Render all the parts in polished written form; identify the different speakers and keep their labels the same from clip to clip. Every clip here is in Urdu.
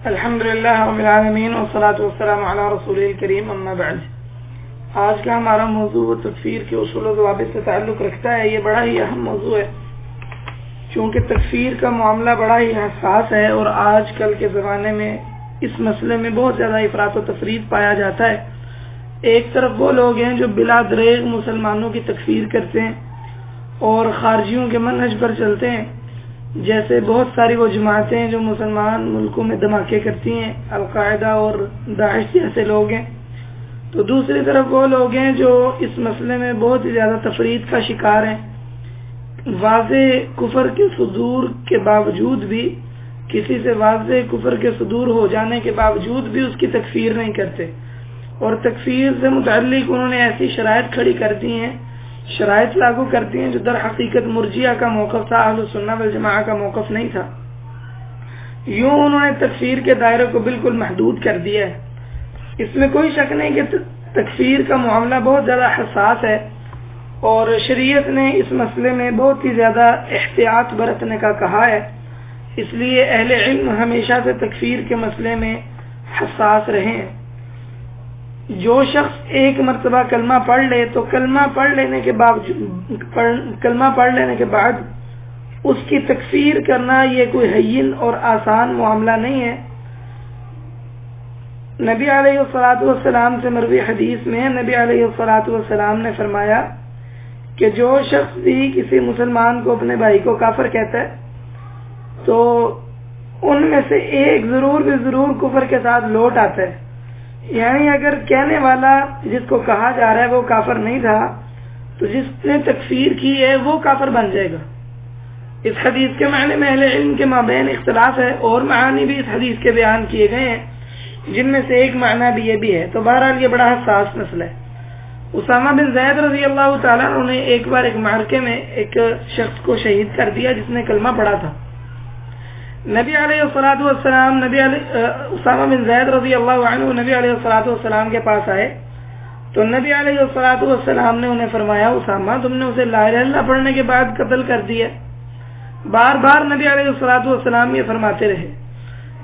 Speaker 1: الحمدللہ رب العالمین والصلاة والسلام علی رسول الکریم اما بعد۔ آج کا ہمارا موضوع تکفیر کے اصول و ضوابط سے تعلق رکھتا ہے۔ یہ بڑا ہی اہم موضوع ہے چونکہ تکفیر کا معاملہ بڑا ہی حساس ہے اور آج کل کے زمانے میں اس مسئلے میں بہت زیادہ افراط و تفریط پایا جاتا ہے۔ ایک طرف وہ لوگ ہیں جو بلا دریغ مسلمانوں کی تکفیر کرتے ہیں اور خارجیوں کے منہج پر چلتے ہیں، جیسے بہت ساری وہ جماعتیں ہیں جو مسلمان ملکوں میں دھماکے کرتی ہیں، القاعدہ اور داعش جیسے لوگ ہیں۔ تو دوسری طرف وہ لوگ ہیں جو اس مسئلے میں بہت ہی زیادہ تفریط کا شکار ہیں، واضح کفر کے صدور کے باوجود بھی، کسی سے واضح کفر کے صدور ہو جانے کے باوجود بھی اس کی تکفیر نہیں کرتے، اور تکفیر سے متعلق انہوں نے ایسی شرائط کھڑی کر دی ہیں، شرائط لاگو کرتی ہیں جو در حقیقت مرجیہ کا موقف تھا، اہل سنہ والجماعہ کا موقف نہیں تھا۔ یوں انہوں نے تکفیر کے دائرے کو بالکل محدود کر دیا ہے۔ اس میں کوئی شک نہیں کہ تکفیر کا معاملہ بہت زیادہ حساس ہے اور شریعت نے اس مسئلے میں بہت ہی زیادہ احتیاط برتنے کا کہا ہے، اس لیے اہل علم ہمیشہ سے تکفیر کے مسئلے میں حساس رہے ہیں۔ جو شخص ایک مرتبہ کلمہ پڑھ لے تو کلمہ پڑھ لینے کے بعد اس کی تکفیر کرنا یہ کوئی ہین اور آسان معاملہ نہیں ہے۔ نبی علیہ الصلوۃ والسلام سے مروی حدیث میں نبی علیہ الصلوۃ والسلام نے فرمایا کہ جو شخص بھی کسی مسلمان کو اپنے بھائی کو کافر کہتا ہے تو ان میں سے ایک ضرور کفر کے ساتھ لوٹ آتا ہے، یعنی اگر کہنے والا جس کو کہا جا رہا ہے وہ کافر نہیں تھا تو جس نے تکفیر کی ہے وہ کافر بن جائے گا۔ اس حدیث کے معنی میں اہل علم کے مابین اختلاف ہے اور معانی بھی اس حدیث کے بیان کیے گئے ہیں، جن میں سے ایک معنی بھی یہ بھی ہے۔ تو بہرحال یہ بڑا حساس مسئلہ ہے۔ اسامہ بن زید رضی اللہ تعالیٰ عنہ نے ایک بار ایک معرکے میں ایک شخص کو شہید کر دیا جس نے کلمہ پڑھا تھا۔ نبی علیہ الصلوۃ والسلام اسامہ بن زید رضی اللہ عنہ نبی علیہ الصلوۃ والسلام کے پاس آئے تو نبی علیہ الصلوۃ والسلام نے انہیں فرمایا، اسامہ تم نے اسے لا الہ الا اللہ پڑھنے کے بعد قتل کر دیا۔ بار بار نبی علیہ الصلوۃ والسلام یہ فرماتے رہے۔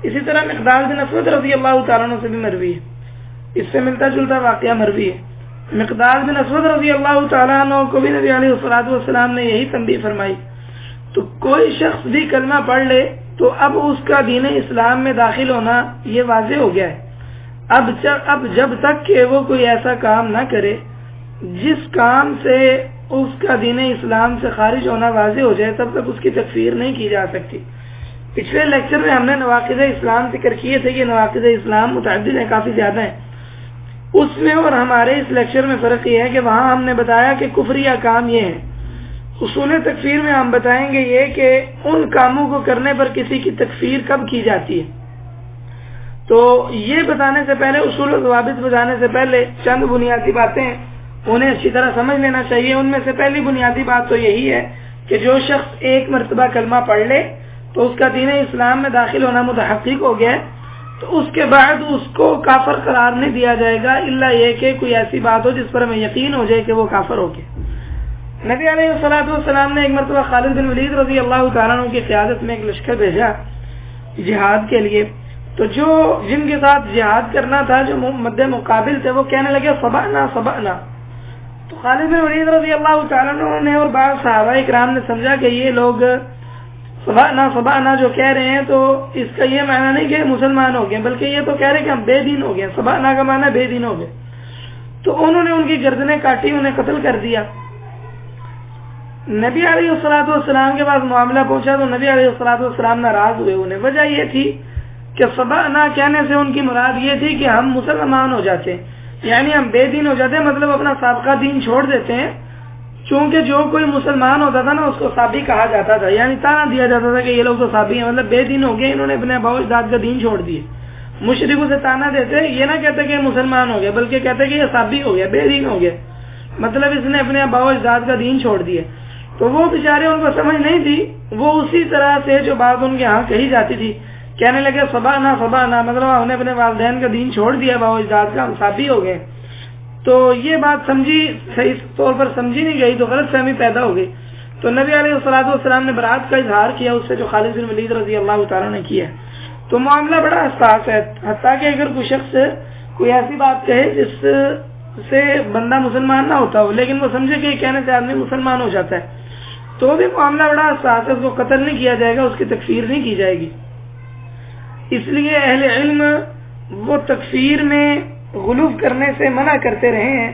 Speaker 1: اسی طرح مقداد بن اسود رضی اللہ تعالیٰ عنہ سے بھی مروی ہے، اس سے ملتا جلتا واقعہ مروی ہے۔ مقداد بن اسود رضی اللہ تعالیٰ عنہ کو بھی نبی علیہ الصلوۃ والسلام نے یہی تنبیہ فرمائی۔ تو کوئی شخص بھی کلمہ پڑھ لے تو اب اس کا دین اسلام میں داخل ہونا یہ واضح ہو گیا ہے۔ اب جب تک کہ وہ کوئی ایسا کام نہ کرے جس کام سے اس کا دین اسلام سے خارج ہونا واضح ہو جائے تب تک اس کی تکفیر نہیں کی جا سکتی۔ پچھلے لیکچر میں ہم نے نواقض اسلام ذکر کیے تھے کہ نواقض اسلام متعدد ہیں، کافی زیادہ ہیں۔ اس میں اور ہمارے اس لیکچر میں فرق یہ ہے کہ وہاں ہم نے بتایا کہ کفری احکام یہ ہیں، اصول تکفیر میں ہم بتائیں گے یہ کہ ان کاموں کو کرنے پر کسی کی تکفیر کب کی جاتی ہے۔ تو یہ بتانے سے پہلے، اصول و ضوابط بتانے سے پہلے چند بنیادی باتیں انہیں اچھی طرح سمجھ لینا چاہیے۔ ان میں سے پہلی بنیادی بات تو یہی ہے کہ جو شخص ایک مرتبہ کلمہ پڑھ لے تو اس کا دین اسلام میں داخل ہونا متحقق ہو گیا ہے، تو اس کے بعد اس کو کافر قرار نہیں دیا جائے گا الا یہ کہ کوئی ایسی بات ہو جس پر ہمیں یقین ہو جائے کہ وہ کافر ہو گیا۔ نبی علیہ الصلوۃ والسلام نے ایک مرتبہ خالد بن ولید رضی اللہ تعالیٰ عنہ کی قیادت میں ایک لشکر بھیجا جہاد کے لیے، تو جن کے ساتھ جہاد کرنا تھا، جو مد مقابل تھے، وہ کہنے لگے سبعنا سبعنا۔ تو خالد بن ولید رضی اللہ تعالیٰ عنہ نے اور بعض صحابہ اکرام نے سمجھا کہ یہ لوگ سبعنا سبعنا جو کہہ رہے ہیں تو اس کا یہ معنی نہیں کہ مسلمان ہو گئے، بلکہ یہ تو کہہ رہے کہ ہم بے دین ہو گئے۔ سبعنا کا معنی بے دین ہو گئے۔ تو انہوں نے ان کی گردنیں کاٹی، انہیں قتل کر دیا۔ نبی علیہ الصلوۃ والسلام کے پاس معاملہ پہنچا تو نبی علیہ الصلوۃ والسلام ناراض ہوئے۔ انہیں وجہ یہ تھی کہ سبعنا کہنے سے ان کی مراد یہ تھی کہ ہم مسلمان ہو جاتے ہیں، یعنی ہم بے دین ہو جاتے ہیں، مطلب اپنا سابقہ دین چھوڑ دیتے ہیں۔ چونکہ جو کوئی مسلمان ہوتا تھا نا اس کو صابی کہا جاتا تھا، یعنی تانا دیا جاتا تھا کہ یہ لوگ تو صابی ہیں، مطلب بے دین ہو گئے، انہوں نے اپنے آباء و اجداد کا دین چھوڑ دیے۔ مشرکوں سے تانا دیتے، یہ نہ کہتے کہ مسلمان ہو گیا، بلکہ کہتے کہ یہ صابی ہو گیا، بے دین ہو گیا، مطلب اس نے اپنے آباء و اجداد کا دین چھوڑ دیا۔ تو وہ بیچارے ان کو سمجھ نہیں تھی، وہ اسی طرح سے جو بات ان کے ہاں کہی جاتی تھی کہنے لگے سبعنا سبعنا، مطلب ہم نے اپنے والدین کا دین چھوڑ دیا، آباء و اجداد کا، ہم صابی ہو گئے۔ تو یہ بات صحیح طور پر سمجھی نہیں گئی تو غلط فہمی پیدا ہو گئی۔ تو نبی علیہ الصلوۃ والسلام نے برات کا اظہار کیا اس سے جو خالد بن ولید رضی اللہ تعالیٰ نے کیا، تو معاملہ بڑا حساس ہے، حتیٰ کہ اگر کوئی شخص کوئی ایسی بات کہے جس سے بندہ مسلمان نہ ہوتا ہو، لیکن وہ سمجھے کہ کہنے سے آدمی مسلمان ہو جاتا ہے، تو بھی معاملہ بڑا حساس ہے، اس کو قتل نہیں کیا جائے گا، اس کی تکفیر نہیں کی جائے گی۔ اس لیے اہل علم وہ تکفیر میں غلو کرنے سے منع کرتے رہے ہیں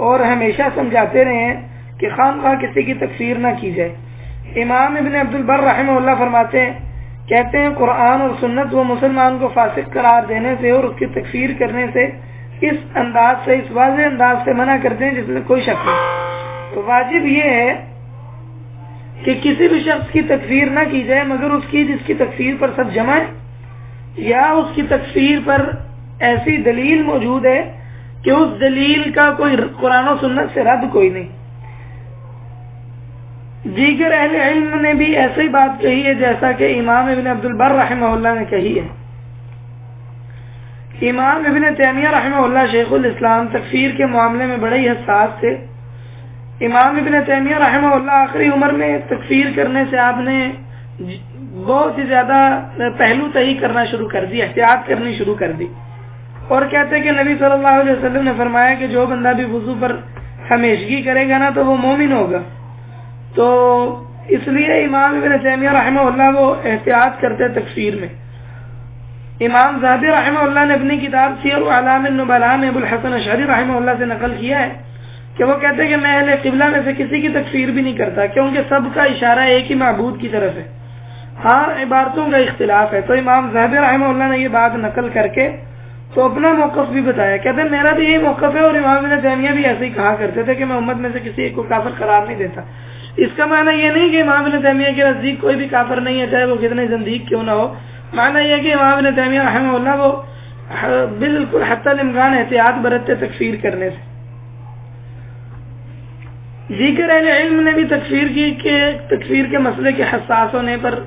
Speaker 1: اور ہمیشہ سمجھاتے رہے ہیں کہ خواہ کسی کی تکفیر نہ کی جائے۔ امام ابن عبد البر رحمہ اللہ فرماتے ہیں، کہتے ہیں قرآن اور سنت وہ مسلمان کو فاسق قرار دینے سے اور اس کی تکفیر کرنے سے اس انداز سے، اس واضح انداز سے منع کرتے ہیں جس میں کوئی شک نہیں۔ تو واجب یہ ہے کہ کسی بھی شخص کی تکفیر نہ کی جائے مگر اس کی جس کی تکفیر پر سب جمع ہے، یا اس کی تکفیر پر ایسی دلیل موجود ہے کہ اس دلیل کا کوئی قرآن و سنت سے رد کوئی نہیں۔ دیگر اہل علم نے بھی ایسی بات کہی ہے جیسا کہ امام ابن عبد البر رحمہ اللہ نے کہی ہے۔ امام ابن تیمیہ رحمہ اللہ شیخ الاسلام تکفیر کے معاملے میں بڑے ہی حساس تھے۔ امام ابن تیمیہ رحمہ اللہ آخری عمر میں تکفیر کرنے سے آپ نے بہت ہی زیادہ پہلو تہی کرنا شروع کر دی، احتیاط کرنی شروع کر دی، اور کہتے کہ نبی صلی اللہ علیہ وسلم نے فرمایا کہ جو بندہ بھی وضو پر ہمیشگی کرے گا نا تو وہ مومن ہوگا۔ تو اس لیے امام ابن تیمیہ رحمہ اللہ وہ احتیاط کرتے تکفیر میں۔ امام ذہبی رحمہ اللہ نے اپنی کتاب سیر اعلام النبلاء میں ابو الحسن اشعری رحمہ اللہ سے نقل کیا ہے کہ وہ کہتے ہیں کہ میں اہل قبلہ میں سے کسی کی تکفیر بھی نہیں کرتا، کیونکہ سب کا اشارہ ایک ہی معبود کی طرف ہے، ہاں عبارتوں کا اختلاف ہے۔ تو امام ذہبی رحمہ اللہ نے یہ بات نقل کر کے تو اپنا موقف بھی بتایا، کہتے ہیں میرا بھی یہی موقف ہے، اور امام ابن تیمیہ بھی ایسے ہی کہا کرتے تھے کہ میں امت میں سے کسی ایک کو کافر قرار نہیں دیتا۔ اس کا معنی یہ نہیں کہ امام ابن تیمیہ کے نزدیک کوئی بھی کافر نہیں ہے، چاہے وہ کتنے زندیق کیوں نہ ہو، معنی یہ کہ امام ابن تیمیہ رحمہ اللہ وہ بالکل حتی الامکان احتیاط برتتے تکفیر کرنے سے۔ دیگر اہل علم نے بھی تکفیر کے مسئلے کے حساس ہونے پر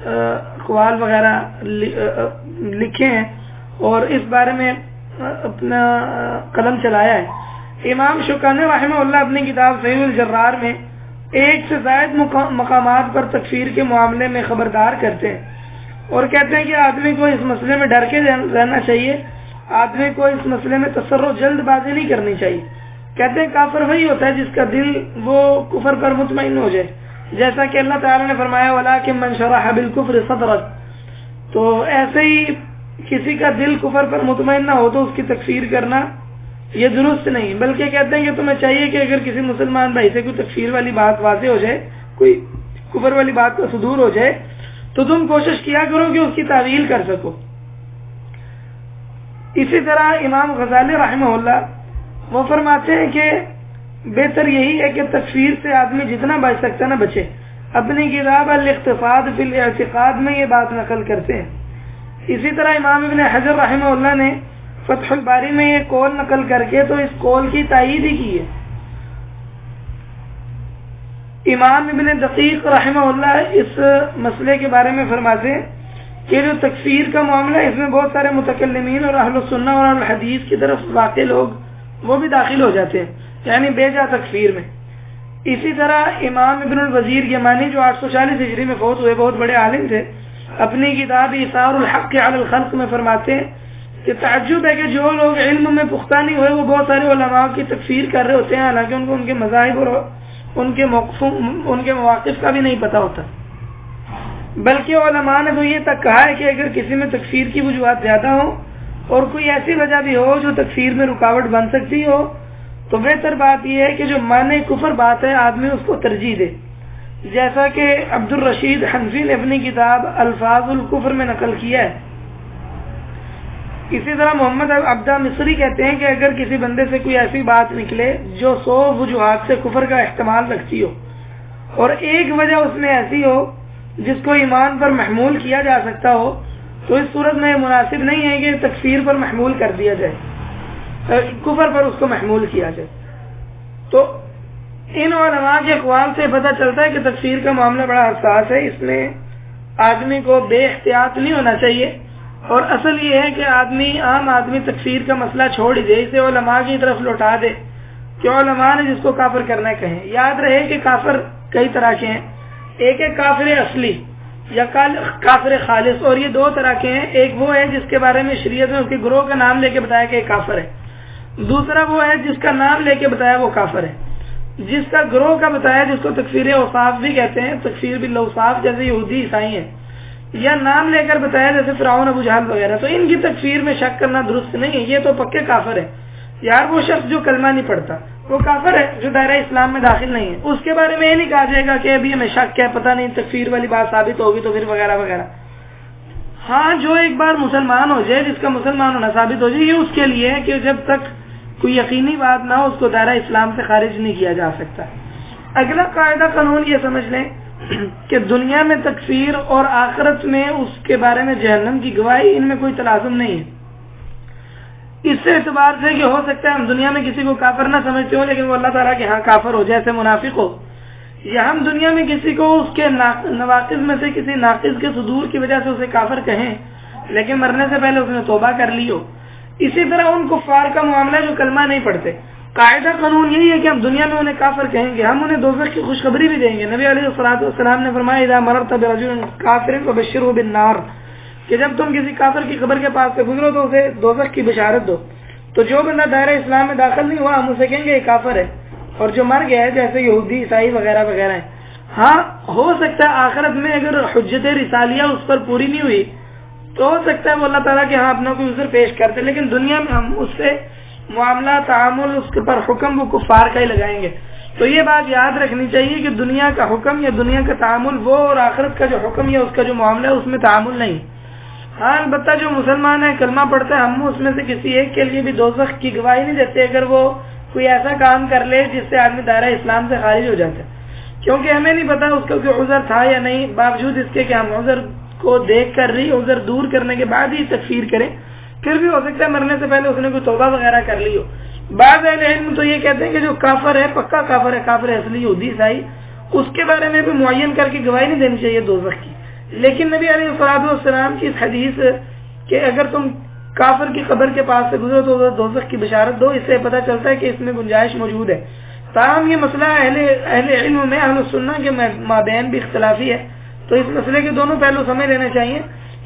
Speaker 1: اقوال وغیرہ لکھے ہیں اور اس بارے میں اپنا قلم چلایا ہے۔ امام شوکانی رحمہ اللہ اپنی کتاب صحیح الجرار میں ایک سے زائد مقامات پر تکفیر کے معاملے میں خبردار کرتے ہیں اور کہتے ہیں کہ آدمی کو اس مسئلے میں ڈر کے رہنا چاہیے، آدمی کو اس مسئلے میں تسرع جلد بازی نہیں کرنی چاہیے۔ کہتے ہیں کافر وہی ہوتا ہے جس کا دل وہ کفر پر مطمئن ہو جائے، جیسا کہ اللہ تعالیٰ نے فرمایا وَلَٰكِن مَّن شَرَحَ بِالْكُفْرِ صَدْرًا۔ تو ایسے ہی کسی کا دل کفر پر مطمئن نہ ہو تو اس کی تکفیر کرنا یہ درست نہیں، بلکہ کہتے ہیں کہ تمہیں چاہیے کہ اگر کسی مسلمان بھائی سے کوئی تکفیر والی بات واضح ہو جائے، کوئی کفر والی بات کا صدور ہو جائے، تو تم کوشش کیا کرو کہ اس کی تعویل کر سکو۔ اسی طرح امام غزالی رحمہ اللہ وہ فرماتے ہیں کہ بہتر یہی ہے کہ تکفیر سے آدمی جتنا بچ سکتا ہے نہ بچے۔ اپنی کتاب الاقتصاد فی الاعتقاد میں یہ بات نقل کرتے ہیں۔ اسی طرح امام ابن حجر رحمہ اللہ نے فتح الباری میں یہ قول نقل کر کے تو اس قول کی تائید ہی کی ہے۔ امام ابن دقیق رحمہ اللہ اس مسئلے کے بارے میں فرماتے ہیں کہ جو تکفیر کا معاملہ ہے اس میں بہت سارے متکلمین اور اہل السنہ اور اہل الحدیث کی طرف واقع لوگ وہ بھی داخل ہو جاتے ہیں، یعنی بے جا تکفیر میں۔ اسی طرح امام ابن الوزیر یمانی جو 840 ہجری میں فوت ہوئے، بہت بڑے عالم تھے، اپنی کتاب ایثار الحق علی الخلق میں فرماتے ہیں کہ تعجب ہے کہ جو لوگ علم میں پختہ نہیں ہوئے وہ بہت سارے علماء کی تکفیر کر رہے ہوتے ہیں، حالانکہ ان کو ان کے مذاہب اور ان کے مواقف کا بھی نہیں پتہ ہوتا۔ بلکہ علماء نے تو یہ تک کہا ہے کہ اگر کسی میں تکفیر کی وجوہات زیادہ ہوں اور کوئی ایسی وجہ بھی ہو جو تکفیر میں رکاوٹ بن سکتی ہو تو بہتر بات یہ ہے کہ جو معنی کفر بات ہے آدمی اس کو ترجیح دے، جیسا کہ عبد الرشید حنفی نے اپنی کتاب الفاظ الکفر میں نقل کیا ہے۔ اسی طرح محمد عبدہ مصری کہتے ہیں کہ اگر کسی بندے سے کوئی ایسی بات نکلے جو 100 وجوہات سے کفر کا احتمال رکھتی ہو اور ایک وجہ اس میں ایسی ہو جس کو ایمان پر محمول کیا جا سکتا ہو تو اس صورت میں یہ مناسب نہیں ہے کہ تکفیر پر محمول کر دیا جائے، کفر پر اس کو محمول کیا جائے۔ تو ان علماء کے اقوال سے پتہ چلتا ہے کہ تکفیر کا معاملہ بڑا حساس ہے، اس میں آدمی کو بے احتیاط نہیں ہونا چاہیے، اور اصل یہ ہے کہ عام آدمی تکفیر کا مسئلہ چھوڑ ہی دے، اسے علماء کی طرف لوٹا دے کہ علماء نے جس کو کافر کرنا کہیں۔ یاد رہے کہ کافر کئی طرح کے ہیں، ایک ہے کافر اصلی، یا کافر خالص، اور یہ دو طرح کے ہیں. ایک وہ ہے جس کے بارے میں شریعت میں اس کے گروہ کا نام لے کے بتایا کہ یہ کافر ہے. دوسرا وہ ہے جس کا نام لے کے بتایا وہ کافر ہے. جس کا گروہ کا بتایا جس کو تکفیر اوصاف بھی کہتے ہیں، تکفیر بالاوصاف، جیسے یہودی عیسائی ہیں، یا نام لے کر بتایا جیسے فرعون ابو جہل وغیرہ، تو ان کی تکفیر میں شک کرنا درست نہیں ہے. یہ تو پکے کافر ہے. یار وہ شخص جو کلمہ نہیں پڑھتا وہ کافر ہے، جو دائرہ اسلام میں داخل نہیں ہے. اس کے بارے میں یہ نہیں کہا جائے گا کہ ابھی ہمیں شک ہے، پتہ نہیں تکفیر والی بات ثابت ہوگی تو پھر وغیرہ وغیرہ. ہاں جو ایک بار مسلمان ہو جائے، جس کا مسلمان ہونا ثابت ہو جائے، یہ اس کے لیے ہے کہ جب تک کوئی یقینی بات نہ ہو اس کو دائرہ اسلام سے خارج نہیں کیا جا سکتا. اگلا قاعدہ قانون یہ سمجھ لیں کہ دنیا میں تکفیر اور آخرت میں اس کے بارے میں جہنم کی گواہی، ان میں کوئی تلازم نہیں ہے. اس سے اعتبار سے کہ ہو سکتا ہے ہم دنیا میں کسی کو کافر نہ سمجھتے ہو لیکن وہ اللہ تعالیٰ کے ہاں کافر ہو، جیسے منافق ہو، یا ہم دنیا میں کسی کو اس کے نواقض میں سے کسی ناقض کے صدور کی وجہ سے اسے کافر کہیں لیکن مرنے سے پہلے اس نے توبہ کر لی ہو. اسی طرح ان کفار کا معاملہ جو کلمہ نہیں پڑھتے، قاعدہ قانون یہی ہے کہ ہم دنیا میں انہیں کافر کہیں گے، ہم انہیں دوزخ کی خوشخبری بھی دیں گے. نبی علیہ الصلوۃ والسلام نے فرمایا اذا مررت برجل کافر فبشره بالنار، کہ جب تم کسی کافر کی قبر کے پاس سے گزرو تو اسے دوزخ کی بشارت دو. تو جو بندہ دائرہ اسلام میں داخل نہیں ہوا ہم اسے کہیں گے یہ کافر ہے، اور جو مر گیا ہے جیسے یہودی عیسائی وغیرہ وغیرہ ہیں. ہاں ہو سکتا ہے آخرت میں اگر حجت رسالیہ اس پر پوری نہیں ہوئی تو ہو سکتا ہے وہ اللہ تعالیٰ کے ہاں اپنا کوئی عذر پیش کرتے، لیکن دنیا میں ہم اس سے معاملہ تعامل اس کے پر حکم وہ کفار کا ہی لگائیں گے. تو یہ بات یاد رکھنی چاہیے کہ دنیا کا حکم یا دنیا کا تعامل وہ، اور آخرت کا جو حکم یا اس کا جو معاملہ ہے اس میں تعامل نہیں. ہاں البتہ جو مسلمان ہے کلمہ پڑھتا ہے، ہم اس میں سے کسی ایک کے لیے بھی دوزخ کی گواہی نہیں دیتے اگر وہ کوئی ایسا کام کر لے جس سے آدمی دائرہ اسلام سے خارج ہو جاتا ہے، کیونکہ ہمیں نہیں پتا اس کا کوئی عذر تھا یا نہیں. باوجود اس کے کہ ہم عذر کو دیکھ کر رہی عذر دور کرنے کے بعد ہی تکفیر کریں، پھر بھی ہو سکتا ہے مرنے سے پہلے اس نے کوئی توبہ وغیرہ کر لی ہو. بعض اہل علم تو یہ کہتے ہیں کہ جو کافر ہے پکا کافر ہے، کافر اصلی یہودی عیسائی، اس کے بارے میں بھی معین کر کے گواہی نہیں دینی چاہیے دوزخ کی. لیکن نبی علیہ الصلوۃ والسلام کی اس حدیث کہ اگر تم کافر کی قبر کے پاس سے گزرو تو دوزخ کی بشارت دو، اس سے پتہ چلتا ہے کہ اس میں گنجائش موجود ہے. تاہم یہ مسئلہ اہل علم میں اہل سنہ کے مابین بھی اختلافی ہے، تو اس مسئلے کے دونوں پہلو سمجھ لینے چاہیے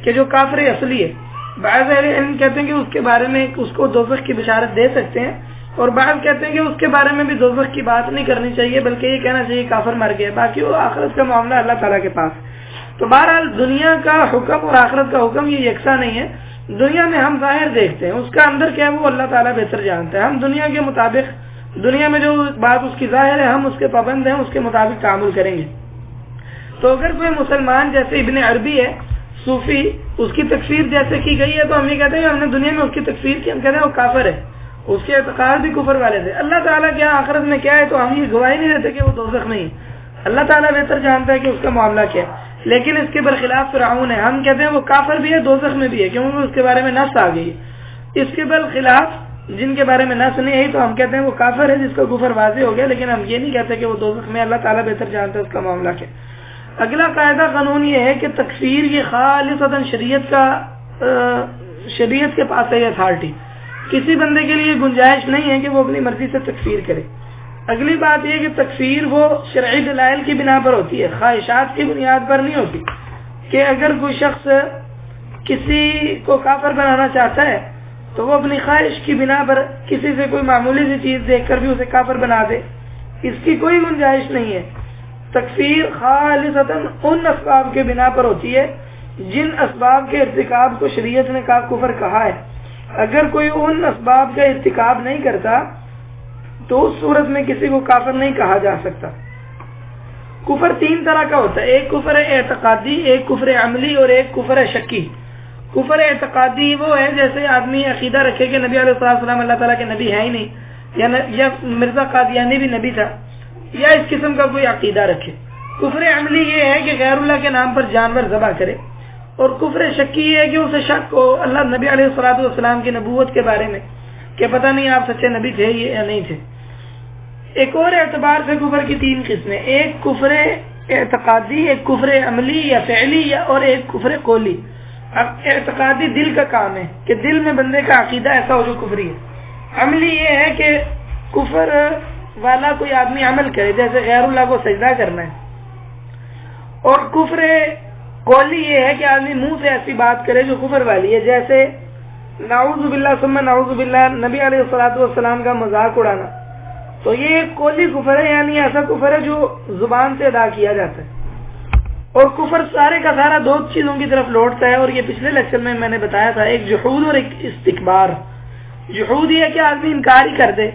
Speaker 1: کہ جو کافر اصلی ہے، بعض اہل علم کہتے ہیں کہ اس کے بارے میں اس کو دوزخ کی بشارت دے سکتے ہیں، اور بعض کہتے ہیں کہ اس کے بارے میں بھی دوزخ کی بات نہیں کرنی چاہیے بلکہ یہ کہنا چاہیے کافر مر گیا، باقی وہ آخرت کا معاملہ اللہ تعالیٰ کے پاس. تو بہرحال دنیا کا حکم اور آخرت کا حکم یہ یکساں نہیں ہے. دنیا میں ہم ظاہر دیکھتے ہیں، اس کا اندر کیا ہے وہ اللہ تعالیٰ بہتر جانتا ہے. ہم دنیا کے مطابق، دنیا میں جو بات اس کی ظاہر ہے ہم اس کے پابند ہیں، اس کے مطابق تعامل کریں گے. تو اگر کوئی مسلمان جیسے ابن عربی ہے صوفی، اس کی تکفیر جیسے کی گئی ہے تو ہم یہ کہتے ہیں کہ ہم نے دنیا میں اس کی تکفیر کی، ہم کہتے ہیں وہ کافر ہے، اس کے اعتقاد بھی کفر والے تھے. اللہ تعالیٰ کیا آخرت میں کیا ہے تو ہم یہ گواہی نہیں دیتے کہ وہ دوزخ نہیں ہے، اللہ تعالیٰ بہتر جانتا ہے کہ اس کا معاملہ کیا ہے. لیکن اس کے برخلاف فرعون ہے، ہم کہتے ہیں وہ کافر بھی ہے دوزخ میں بھی ہے کیونکہ اس کے بارے میں نص آ گئی. اس کے برخلاف جن کے بارے میں نص نہیں آئی تو ہم کہتے ہیں وہ کافر ہے جس کا کفر واضح ہو گیا، لیکن ہم یہ نہیں کہتے کہ وہ دوزخ میں، اللہ تعالیٰ بہتر جانتا ہے اس کا معاملہ کیا. اگلا قاعدہ قانون یہ ہے کہ تکفیر یہ خالصتاً شریعت کے پاس ہے اتھارٹی، کسی بندے کے لیے گنجائش نہیں ہے کہ وہ اپنی مرضی سے تکفیر کرے. اگلی بات یہ کہ تکفیر وہ شرعی دلائل کی بنا پر ہوتی ہے، خواہشات کی بنیاد پر نہیں ہوتی. کہ اگر کوئی شخص کسی کو کافر بنانا چاہتا ہے تو وہ اپنی خواہش کی بنا پر کسی سے کوئی معمولی سی چیز دیکھ کر بھی اسے کافر بنا دے، اس کی کوئی گنجائش نہیں ہے. تکفیر خالصتاً ان اسباب کے بنا پر ہوتی ہے جن اسباب کے ارتکاب کو شریعت نے کفر کہا ہے. اگر کوئی ان اسباب کا ارتکاب نہیں کرتا تو اس صورت میں کسی کو کافر نہیں کہا جا سکتا. کفر تین طرح کا ہوتا ہے، ایک کفر اعتقادی، ایک کفر عملی اور ایک کفر شکی. کفر اعتقادی وہ ہے جیسے آدمی عقیدہ رکھے کہ نبی علیہ السلام اللہ تعالیٰ کے نبی ہے ہی نہیں، یا مرزا قادیانی بھی نبی تھا، یا اس قسم کا کوئی عقیدہ رکھے. کفر عملی یہ ہے کہ غیر اللہ کے نام پر جانور ذبح کرے. اور کفر شکی یہ ہے کہ اسے شک ہو اللہ نبی علیہ السلام کی نبوت کے بارے میں کہ پتہ نہیں آپ سچے نبی تھے یا نہیں تھے. ایک اور اعتبار سے کفر کی تین قسمیں، ایک کفر اعتقادی، ایک کفر عملی یا فعلی، اور ایک کفر قولی. اب اعتقادی دل کا کام ہے کہ دل میں بندے کا عقیدہ ایسا ہو جو کفری ہے. عملی یہ ہے کہ کفر والا کوئی آدمی عمل کرے جیسے غیر اللہ کو سجدہ کرنا ہے. اور کفر قولی یہ ہے کہ آدمی منہ سے ایسی بات کرے جو کفر والی ہے، جیسے نعوذ باللہ ثم نعوذ باللہ، نبی علیہ الصلوۃ والسلام کا مذاق اڑانا، تو یہ قولی کفر ہے، یعنی ایسا کفر ہے جو زبان سے ادا کیا جاتا ہے۔ اور کفر سارے کا سارا دو چیزوں کی طرف لوٹتا ہے، اور یہ پچھلے لیکچر میں نے بتایا تھا، ایک جحود اور ایک استکبار۔ جحود یہ ہے کہ آدمی انکار ہی کر دے،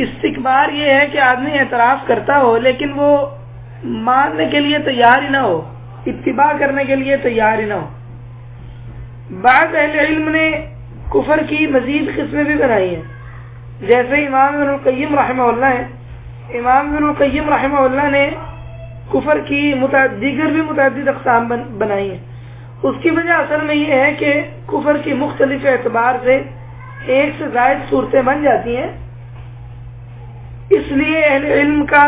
Speaker 1: استکبار یہ ہے کہ آدمی اعتراف کرتا ہو لیکن وہ ماننے کے لیے تیار ہی نہ ہو، اتباع کرنے کے لیے تیار ہی نہ ہو۔ بعض اہل علم نے کفر کی مزید قسمیں بھی بنائی ہیں، جیسے امام ابن القیم رحمہ اللہ ہے۔ امام ابن القیم رحمہ اللہ نے کفر کی دیگر بھی متعدد اقسام بنائی ہیں۔ اس کی وجہ اصل میں یہ ہے کہ کفر کی مختلف اعتبار سے ایک سے زائد صورتیں بن جاتی ہیں، اس لیے اہل علم کا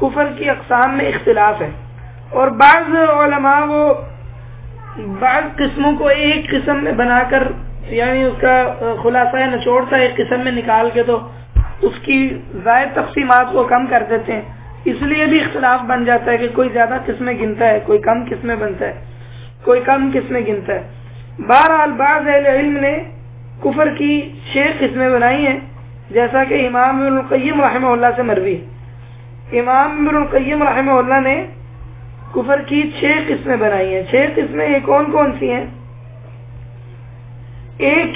Speaker 1: کفر کی اقسام میں اختلاف ہے، اور بعض علماء وہ بعض قسموں کو ایک قسم میں بنا کر، یعنی اس کا خلاصہ نچوڑتا ایک قسم میں نکال کے تو اس کی زائد تقسیمات کو کم کر دیتے ہیں، اس لیے بھی اختلاف بن جاتا ہے کہ کوئی زیادہ قسمیں گنتا ہے، کوئی کم قسمیں بنتا ہے، کوئی کم قسمیں گنتا ہے۔ بہرحال بعض اہل علم نے کفر کی 6 قسمیں بنائی ہیں، جیسا کہ امام ابن القیم رحمہ اللہ سے مروی ہے۔ امام ابن القیم رحمہ اللہ نے کفر کی 6 قسمیں بنائی ہیں۔ 6 قسمیں یہ کون کون سی ہیں؟ ایک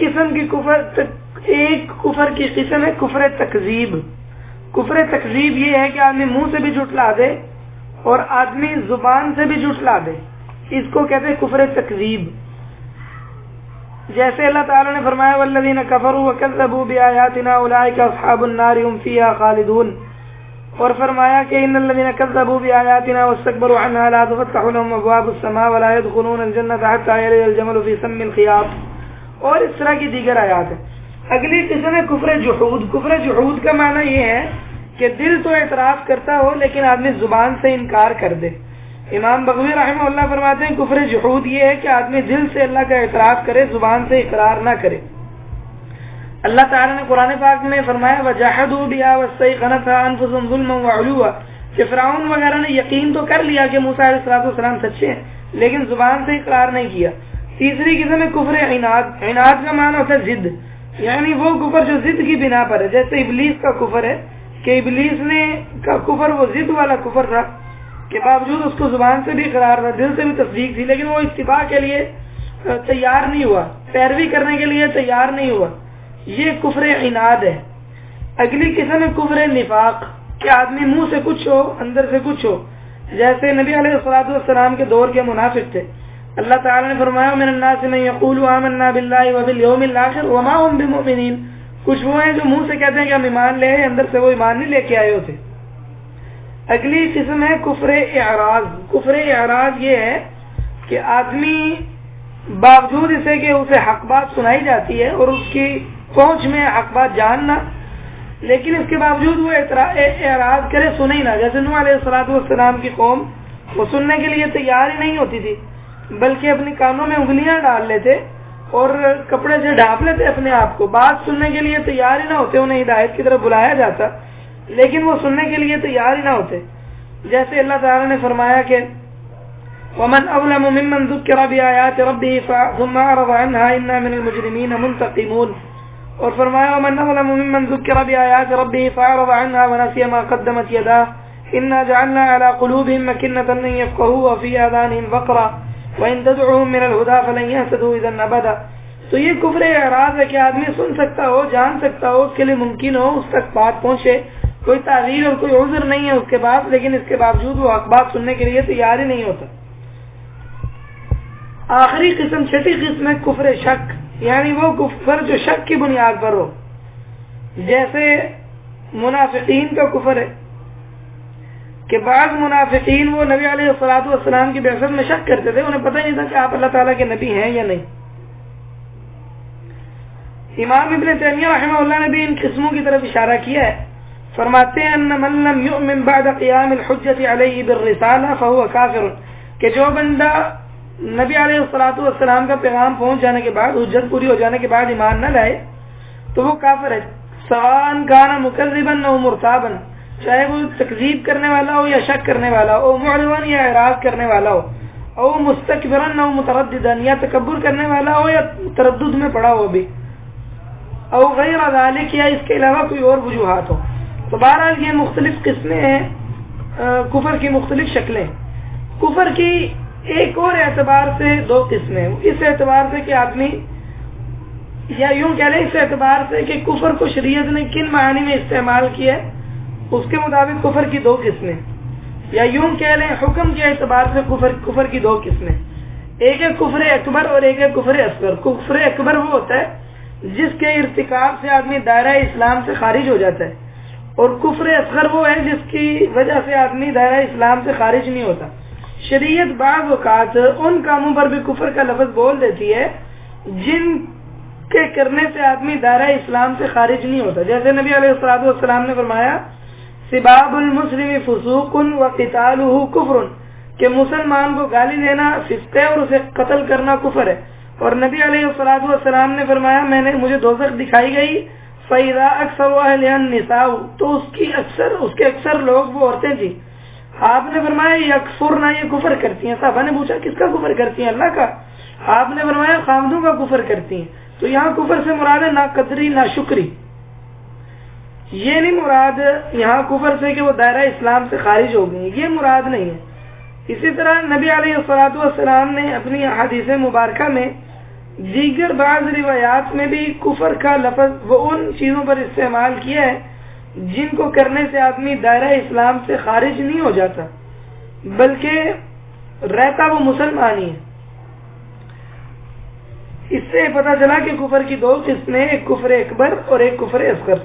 Speaker 1: کفر کی قسم ہے کفر تکذیب۔ کفر تکذیب یہ ہے کہ آدمی منہ سے بھی جھٹلا دے اور آدمی زبان سے بھی جھٹلا دے، اس کو کہتے ہیں کفر تکذیب۔ جیسے اللہ تعالیٰ نے فرمایا والذین کفروا وکذبوا بآیاتنا اولئک اصحاب النار هم فیہا خالدون، اور فرمایا کہ ان الذین کذبوا بآیاتنا واستکبروا عنها لا تفتح لهم ابواب السماء ولا يدخلون الجنة حتى يلج الجمل في سم الخیاط، اور اس طرح کی دیگر آیات ہیں۔ اگلی قسم ہے کفر جحود۔ کفر جحود کا معنی یہ ہے کہ دل تو اعتراف کرتا ہو لیکن آدمی زبان سے انکار کر دے۔ امام بغوی رحمہ اللہ فرماتے ہیں کفر جحود یہ ہے کہ آدمی دل سے اللہ کا اعتراف کرے، زبان سے اقرار نہ کرے۔ اللہ تعالیٰ نے قرآن پاک میں فرمایا وَجَحَدُوا بِهَا وَاسْتَيْقَنَتْهَا أَنفُسُهُمْ ظُلْمًا وَعُلُوًّا، کہ فرعون وغیرہ نے یقین تو کر لیا کہ موسیٰ علیہ السلام سچے ہیں لیکن زبان سے اقرار نہیں کیا۔ تیسری قسم ہے کفر عناد۔ عناد کا معنی ہوتا ہے ضد، یعنی وہ کفر جو ضد کی بنا پر ہے، جیسے ابلیس کا کفر ہے کہ ابلیس نے کا کفر وہ ضد والا کفر تھا کہ باوجود اس کو زبان سے بھی اقرار تھا، دل سے بھی تصدیق تھی، لیکن وہ اتباع کے لیے تیار نہیں ہوا، پیروی کرنے کے لیے تیار نہیں ہوا، یہ کفر عناد ہے۔ اگلی قسم ہے کفر نفاق، کہ آدمی منہ سے کچھ ہو اندر سے کچھ ہو، جیسے نبی علیہ الصلوۃ والسلام کے دور کے منافق تھے۔ اللہ تعالیٰ نے فرمایا من الناس من یقول آمنا باللہ وبالیوم الاخر وما هم بمؤمنین، کچھ وہ ہیں جو منہ سے کہتے ہیں کہ ہم ایمان لے، اندر سے وہ ایمان نہیں لے کے آئے ہوتے۔ اگلی قسم ہے کفر اعراض۔ کفر اعراض یہ ہے کہ آدمی باوجود اسے کہ اسے حق بات سنائی جاتی ہے اور اس کی پہنچ میں حق بات جاننا، لیکن اس کے باوجود وہ اعراض کرے، سنے ہی نہ۔ جیسے نوح علیہ السلام کی قوم وہ سننے کے لیے تیار ہی نہیں ہوتی تھی، بلکہ اپنی کانوں میں انگلیاں ڈال لیتے اور کپڑے سے ڈھانپ لیتے اپنے آپ کو، بات سننے کے لیے تیار ہی نہ ہوتے۔ انہیں ہدایت کی طرف بلایا جاتا لیکن وہ سننے کے لیے تیار ہی نہ ہوتے۔ جیسے اللہ تعالیٰ نے فرمایا کہ وَمَنْ أَظْلَمُ مِمَّنْ ذُكِّرَ بِآيَاتِ رَبِّهِ ثُمَّ أَعْرَضَ عَنْهَا إِنَّا مِنَ الْمُجْرِمِينَ مُنْتَقِمُونَ، اور فرمایا وَمَنْ أَظْلَمُ مِمَّنْ ذُكِّرَ بِآيَاتِ رَبِّهِ فَأَعْرَضَ عَنْهَا وَنَسِيَ مَا قَدَّمَتْ يَدَاهُ إِنَّا جَعَلْنَا عَلَى قُلُوبِهِمْ أَكِنَّةً أَن يَفْقَهُوهُ وَفِي آذَانِهِمْ وَقْرًا وَإِن تَدْعُوهُمْ مِنَ الْهُدَىٰ فَلَن يَهْتَدُوا إِذًا أَبَدًا۔ تو یہ کفر اعراض ہے کہ آدمی سن سکتا ہو، جان سکتا ہو، اس کے لیے ممکن ہو اس تک بات پہنچے، کوئی تعویل اور کوئی عذر نہیں ہے اس کے بعد، لیکن اس کے باوجود وہ حق بات سننے کے لیے تیار ہی نہیں ہوتا۔ آخری قسم، چھٹی قسم ہے کفر شک، یعنی وہ کفر جو شک کی بنیاد پر ہو، جیسے منافقین کا کفر ہے کہ بعض منافقین وہ نبی علیہ الصلوۃ والسلام کی بعثت میں شک کرتے تھے، انہیں پتہ نہیں تھا کہ آپ اللہ تعالیٰ کے نبی ہیں یا نہیں۔ امام ابن تیمیہ رحمہ اللہ نے بھی ان قسموں کی طرف اشارہ کیا ہے، فرماتے ہیں ان من لم یؤمن بعد قیام الحجۃ علیہ بالرسالہ فهو کافر، کہ جو بندہ نبی علیہ الصلوۃ والسلام کا پیغام پہنچ جانے کے بعد، حجت پوری ہو جانے کے بعد ایمان نہ لائے تو وہ کافر ہے، سواء کان مکذبا او مرتابا، چاہے وہ تکذیب کرنے والا ہو یا شک کرنے والا ہو، معرضا یا اعراض کرنے والا ہو، او مستکبرن او مترددن، یا تکبر کرنے والا ہو یا تردد میں پڑا ہو بھی، او غیر ذالک، یا اس کے علاوہ کوئی اور وجوہات ہو. تو بہرحال یہ مختلف قسمیں ہیں، کفر کی مختلف شکلیں. کفر کی ایک اور اعتبار سے دو قسمیں، اس اعتبار سے کہ آدمی، یا یوں کہہ لیں اس اعتبار سے کہ کفر کو شریعت نے کن معنی میں استعمال کیا ہے اس کے مطابق کفر کی دو قسمیں، یا یوں کہہ لیں حکم کے اعتبار سے کفر کی دو قسمیں. ایک ہے کفر اکبر اور ایک ہے کفر اصغر. کفر اکبر وہ ہوتا ہے جس کے ارتکاب سے آدمی دائرہ اسلام سے خارج ہو جاتا ہے، اور کفر اصغر وہ ہے جس کی وجہ سے آدمی دائرہ اسلام سے خارج نہیں ہوتا. شریعت بعض اوقات ان کاموں پر بھی کفر کا لفظ بول دیتی ہے جن کے کرنے سے آدمی دائرہ اسلام سے خارج نہیں ہوتا. جیسے نبی علیہ الصلوۃ والسلام نے فرمایا سباب المسلم فسوق وقتالہ کفر، کہ مسلمان کو گالی دینا فسق ہے اور اسے قتل کرنا کفر ہے. اور نبی علیہ الصلوۃ والسلام نے فرمایا مجھے دوزخ دکھائی گئی فإذا أكثر أهلها النساء، تو اس کے اکثر لوگ وہ عورتیں تھیں. آپ نے فرمایا یکفرنا، یہ کفر کرتی ہیں. صحابہ نے پوچھا کس کا کفر کرتی ہیں؟ اللہ کا. آپ نے فرمایا خامدوں کا کفر کرتی ہیں. تو یہاں کفر سے مراد ہے نا قدری نا شکری. یہ نہیں مراد یہاں کفر سے کہ وہ دائرہ اسلام سے خارج ہو گئی، یہ مراد نہیں ہے. اسی طرح نبی علیہ الصلوۃ والسلام نے اپنی احادیث مبارکہ میں دیگر بعض روایات میں بھی کفر کا لفظ وہ ان چیزوں پر استعمال کیا ہے جن کو کرنے سے آدمی دائرہ اسلام سے خارج نہیں ہو جاتا بلکہ رہتا وہ مسلمان ہی ہے. اس سے پتہ چلا کہ کفر کی دو قسمیں، ایک کفر اکبر اور ایک کفر اصغر.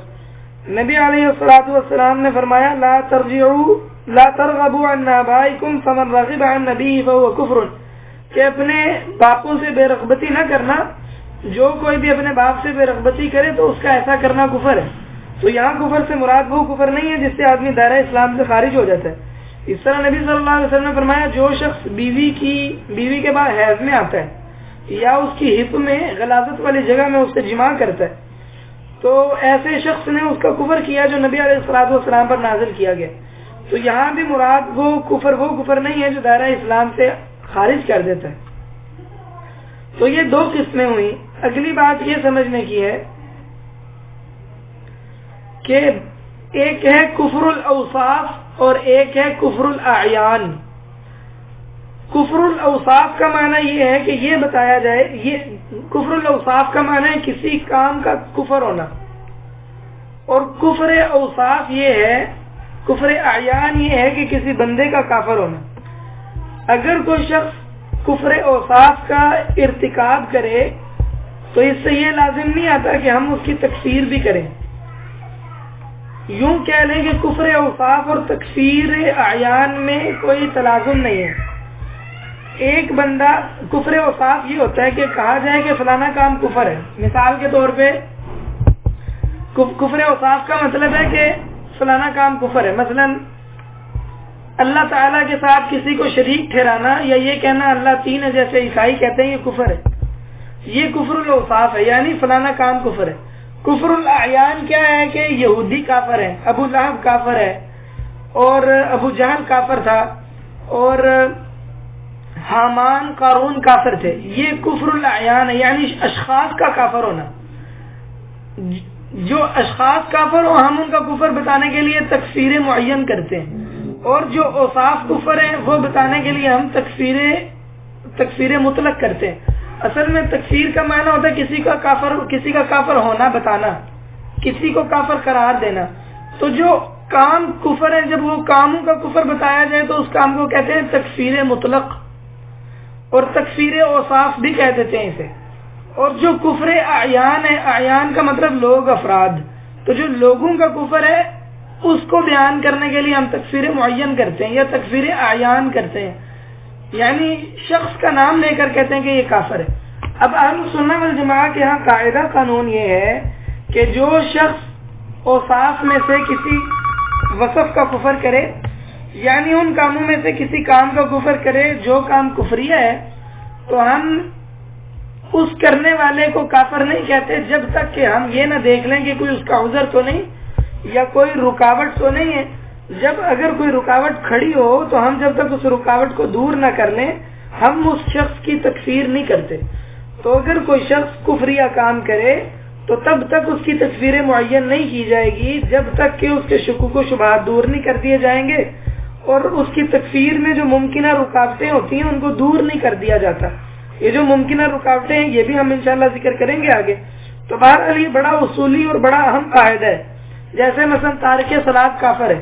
Speaker 1: نبی علیہ الصلوۃ والسلام نے فرمایا لا ترغبوا عن آبائکم فمن رغب عن نبی فهو کفر، کہ اپنے باپوں سے بے رغبتی نہ کرنا، جو کوئی بھی اپنے باپ سے بے رغبتی کرے تو اس کا ایسا کرنا کفر ہے. تو یہاں کفر سے مراد وہ کفر نہیں ہے جس سے آدمی دائرہ اسلام سے خارج ہو جاتا ہے. اس طرح نبی صلی اللہ علیہ وسلم نے فرمایا جو شخص بیوی کے بعد حیض میں آتا ہے یا اس کی ہپ میں غلاظت والی جگہ میں اس سے جماع کرتا ہے تو ایسے شخص نے اس کا کفر کیا جو نبی علیہ الصلوۃ والسلام پر نازل کیا گیا. تو یہاں بھی مراد وہ کفر نہیں ہے جو دائرہ اسلام سے خارج کر دیتا ہے. تو یہ دو قسمیں ہوئی. اگلی بات یہ سمجھنے کی ہے کہ ایک ہے کفر الاوصاف اور ایک ہے کفر الاعیان. کفر الاوصاف کا معنی یہ ہے کہ یہ بتایا جائے، یہ کفر الاوصاف کا معنی ہے کسی کام کا کفر ہونا، اور کفر اوصاف یہ ہے، کفر اعیان یہ ہے کہ کسی بندے کا کافر ہونا. اگر کوئی شخص کفر اوصاف کا ارتکاب کرے تو اس سے یہ لازم نہیں آتا کہ ہم اس کی تکفیر بھی کریں. یوں کہہ لیں کہ کفر اوصاف اور تکفیر اعیان میں کوئی تلازم نہیں ہے. ایک بندہ کفر اوصاف یہ ہوتا ہے کہ کہا جائے کہ فلانا کام کفر ہے. مثال کے طور پہ کفر اوصاف کا مطلب ہے کہ فلانا کام کفر ہے. مثلا اللہ تعالیٰ کے ساتھ کسی کو شریک ٹھہرانا یا یہ کہنا اللہ تین ہے جیسے عیسائی کہتے ہیں یہ کفر ہے. یہ کفر الاوصاف ہے، یعنی فلانا کام کفر ہے. کفر الاعیان کیا ہے کہ یہودی کافر ہے، ابو لہب کافر ہے، اور ابو جہل کافر تھا، اور حامان قارون کافر تھے. یہ کفر الاعیان ہے، یعنی اشخاص کا کافر ہونا. جو اشخاص کافر ہو ہم ان کا کفر بتانے کے لیے تکفیر معین کرتے ہیں، اور جو اوصاف کفر ہیں وہ بتانے کے لیے ہم تکفیر مطلق کرتے ہیں. اصل میں تکفیر کا معنی ہوتا ہے کسی کا کافر ہونا بتانا، کسی کو کافر قرار دینا. تو جو کام کفر ہے جب وہ کاموں کا کفر بتایا جائے تو اس کام کو کہتے ہیں تکفیر مطلق، اور تکفیر اوصاف بھی کہہ دیتے ہیں اسے. اور جو کفر اعیان ہے، اعیان کا مطلب لوگ، افراد، تو جو لوگوں کا کفر ہے اس کو بیان کرنے کے لیے ہم تکفیر معین کرتے ہیں یا تکفیر اعیان کرتے ہیں، یعنی شخص کا نام لے کر کہتے ہیں کہ یہ کافر ہے. اب اہل سنت والجماعہ کے ہاں قاعدہ قانون یہ ہے کہ جو شخص اوصاف میں سے کسی وصف کا کفر کرے، یعنی ان کاموں میں سے کسی کام کا کفر کرے جو کام کفریہ ہے، تو ہم اس کرنے والے کو کافر نہیں کہتے جب تک کہ ہم یہ نہ دیکھ لیں کہ کوئی اس کا عذر تو نہیں یا کوئی رکاوٹ تو نہیں ہے. جب اگر کوئی رکاوٹ کھڑی ہو تو ہم جب تک اس رکاوٹ کو دور نہ کر لیں ہم اس شخص کی تکفیر نہیں کرتے. تو اگر کوئی شخص کفریہ کام کرے تو تب تک اس کی تکفیر معین نہیں کی جائے گی جب تک کہ اس کے شکوک و شبہات دور نہیں کر دیے جائیں گے اور اس کی تکفیر میں جو ممکنہ رکاوٹیں ہوتی ہیں ان کو دور نہیں کر دیا جاتا. یہ جو ممکنہ رکاوٹیں ہیں یہ بھی ہم انشاءاللہ ذکر کریں گے آگے. تو بہرحال یہ بڑا اصولی اور بڑا اہم قاعدہ ہے. جیسے مثلا تارک صلاۃ کافر ہے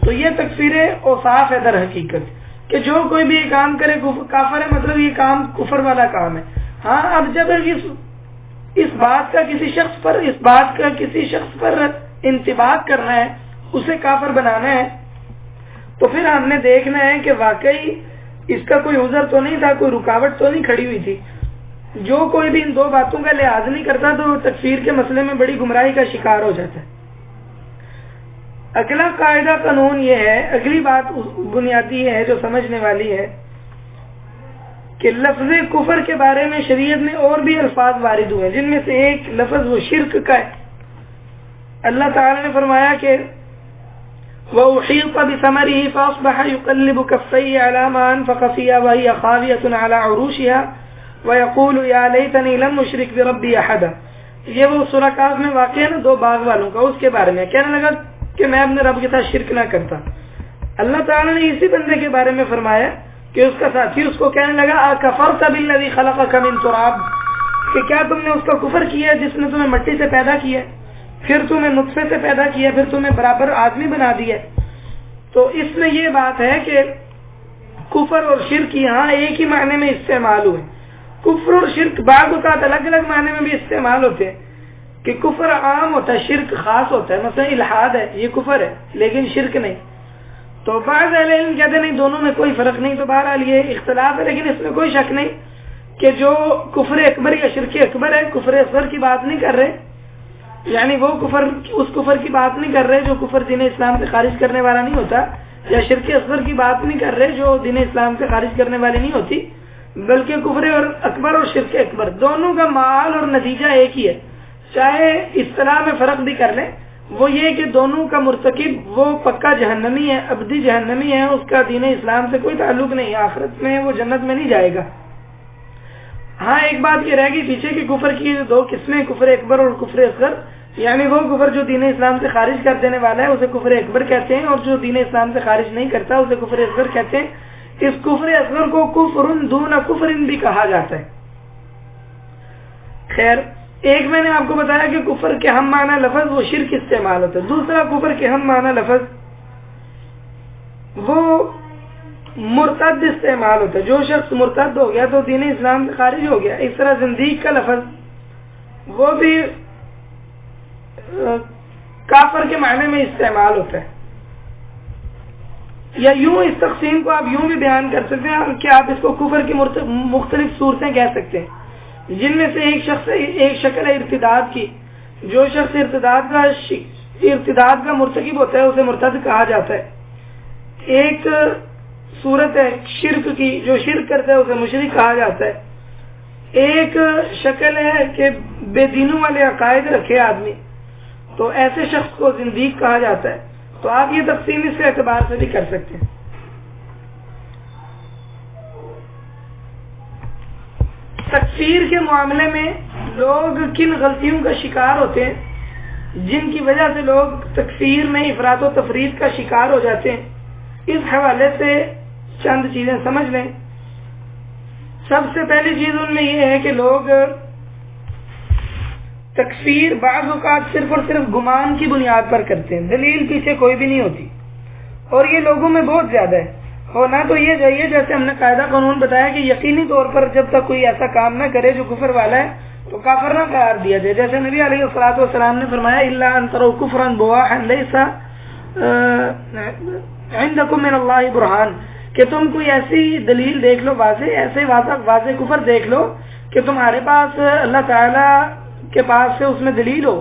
Speaker 1: تو یہ تکفیر اوصاف ہے در حقیقت کہ جو کوئی بھی یہ کام کرے کافر ہے، مطلب یہ کام کفر والا کام ہے. ہاں اب جب اس بات کا کسی شخص پر انتباہ کرنا ہے، اسے کافر بنانا ہے، تو پھر ہم نے دیکھنا ہے کہ واقعی اس کا کوئی عذر تو نہیں تھا، کوئی رکاوٹ تو نہیں کھڑی ہوئی تھی. جو کوئی بھی ان دو باتوں کا لحاظ نہیں کرتا تو تکفیر کے مسئلے میں بڑی گمراہی کا شکار ہو جاتا ہے. اگلا قاعدہ قانون یہ ہے، اگلی بات بنیادی ہے جو سمجھنے والی ہے کہ لفظ کفر کے بارے میں شریعت میں اور بھی الفاظ وارد ہوئے جن میں سے ایک لفظ وہ شرک کا ہے. اللہ تعالی نے فرمایا کہ وَأُحِيطَ بِثَمَرِهِ فَأَصْبَحَ يُقَلِّبُ كَفَّيْهِ عَلَى مَا أَنفَقَ فِيهَا وَهِيَ خَاوِيَةٌ عَلَى عُرُوشِهَا وَيَقُولُ يَا لَيْتَنِي لَمْ أُشْرِكْ بِرَبِّي أَحَدًا. یہ وہ سورہ کہف میں واقع ہے نا دو باغ والوں کا، اس کے بارے میں کہنے لگا کہ میں اپنے رب کے ساتھ شرک نہ کرتا. اللہ تعالی نے اسی بندے کے بارے میں فرمایا کہ اس کا ساتھی اس کو کہنے لگا اکفرت بالذی خلقک من تراب، کہ کیا تم نے اس کا کفر کیا ہے جس نے تمہیں مٹی سے پیدا کیا ہے، پھر تمہیں نطفے سے پیدا کیا، پھر تمہیں برابر آدمی بنا دیا. تو اس میں یہ بات ہے کہ کفر اور شرک یہاں ایک ہی معنی میں استعمال ہوئے. کفر اور شرک بعض اوقات الگ الگ معنی میں بھی استعمال ہوتے ہیں کہ کفر عام ہوتا ہے، شرک خاص ہوتا ہے. مثلا الحاد ہے، یہ کفر ہے لیکن شرک نہیں. تو بعض اہل علم کہتے ہیں نہیں دونوں میں کوئی فرق نہیں. تو بہرحال یہ اختلاف ہے، لیکن اس میں کوئی شک نہیں کہ جو کفر اکبر یا شرک اکبر ہے، کفر اصغر کی بات نہیں کر رہے، یعنی وہ اس کفر کی بات نہیں کر رہے جو کفر دین اسلام سے خارج کرنے والا نہیں ہوتا، یا شرک اصغر کی بات نہیں کر رہے جو دین اسلام سے خارج کرنے والی نہیں ہوتی، بلکہ کفر اور اکبر اور شرک اکبر دونوں کا معال اور نتیجہ ایک ہی ہے. چاہے اصطلاح میں فرق بھی کر لیں، وہ یہ کہ دونوں کا مرتکب وہ پکا جہنمی ہے، ابدی جہنمی ہے، اس کا دین اسلام سے کوئی تعلق نہیں، آخرت میں وہ جنت میں نہیں جائے گا. ہاں ایک بات یہ رہ گئی پیچھے کہ کفر کی دو قسمیں، کفر اکبر اور کفر اصغر. یعنی وہ کفر جو دین اسلام سے خارج کر دینے والا ہے اسے کفر اکبر کہتے ہیں، اور جو دین اسلام سے خارج نہیں کرتا اسے کفر اصغر کہتے ہیں. اس کفر اصغر کو کفر دون کفر بھی کہا جاتا ہے. خیر، ایک میں نے آپ کو بتایا کہ کفر کے ہم معنی لفظ وہ شرک استعمال ہوتا ہے. دوسرا کفر کے ہم معنی لفظ وہ مرتد استعمال ہوتا ہے. جو شخص مرتد ہو گیا تو دین اسلام سے خارج ہو گیا. اس طرح زندیق کا لفظ وہ بھی کافر کے معنی میں استعمال ہوتا ہے. یا یوں اس تقسیم کو آپ یوں بھی بیان کر سکتے ہیں کہ آپ اس کو کفر کی مختلف صورتیں کہہ سکتے ہیں، جن میں سے ایک شکل ہے ارتداد کی. جو شخص ارتداد کا مرتکب ہوتا ہے اسے مرتد کہا جاتا ہے. ایک صورت ہے شرک کی، جو شرک کرتا ہے اسے مشرک کہا جاتا ہے. ایک شکل ہے کہ بے دینوں والے عقائد رکھے آدمی، تو ایسے شخص کو زندیق کہا جاتا ہے. تو آپ یہ تقسیم اس کے اعتبار سے بھی کر سکتے ہیں. تکفیر کے معاملے میں لوگ کن غلطیوں کا شکار ہوتے ہیں جن کی وجہ سے لوگ تکفیر میں افراط و تفریط کا شکار ہو جاتے ہیں، اس حوالے سے چند چیزیں سمجھ لیں. سب سے پہلی چیز ان میں یہ ہے کہ لوگ تکفیر بعض اوقات صرف اور صرف گمان کی بنیاد پر کرتے ہیں، دلیل پیچھے کوئی بھی نہیں ہوتی، اور یہ لوگوں میں بہت زیادہ ہے. ہونا تو یہ چاہیے جیسے ہم نے قاعدہ قانون بتایا کہ یقینی طور پر جب تک کوئی ایسا کام نہ کرے جو کفر والا ہے تو کافر نہ قرار دیا جائے. جیسے نبی علیہ الصلوۃ والسلام نے فرمایا الا ان تروا کفرا بواحا ليس عندكم من الله برهان، کہ تم کوئی ایسی دلیل دیکھ لو واضح، ایسے واضح کفر دیکھ لو کہ تمہارے پاس اللہ تعالی کے پاس سے اس میں دلیل ہو.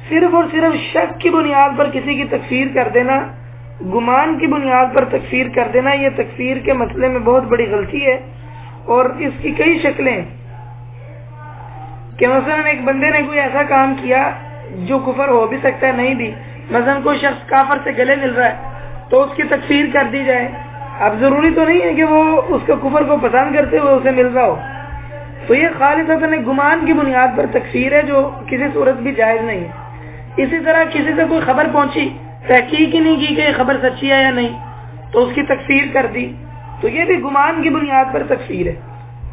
Speaker 1: صرف اور صرف شک کی بنیاد پر کسی کی تکفیر کر دینا، گمان کی بنیاد پر تکفیر کر دینا، یہ تکفیر کے مسئلے میں بہت بڑی غلطی ہے. اور اس کی کئی شکلیں کہ مثلا ایک بندے نے کوئی ایسا کام کیا جو کفر ہو بھی سکتا ہے نہیں بھی. مثلا کوئی شخص کافر سے گلے مل رہا ہے تو اس کی تکفیر کر دی جائے. اب ضروری تو نہیں ہے کہ وہ اس کے کفر کو پسند کرتے ہوئے اسے مل رہا ہو. تو یہ خالصتاً گمان کی بنیاد پر تکفیر ہے جو کسی صورت بھی جائز نہیں ہے. اسی طرح کسی سے کوئی خبر پہنچی، تحقیق ہی نہیں کی کہ یہ خبر سچی ہے یا نہیں، تو اس کی تکفیر کر دی، تو یہ بھی گمان کی بنیاد پر تکفیر ہے.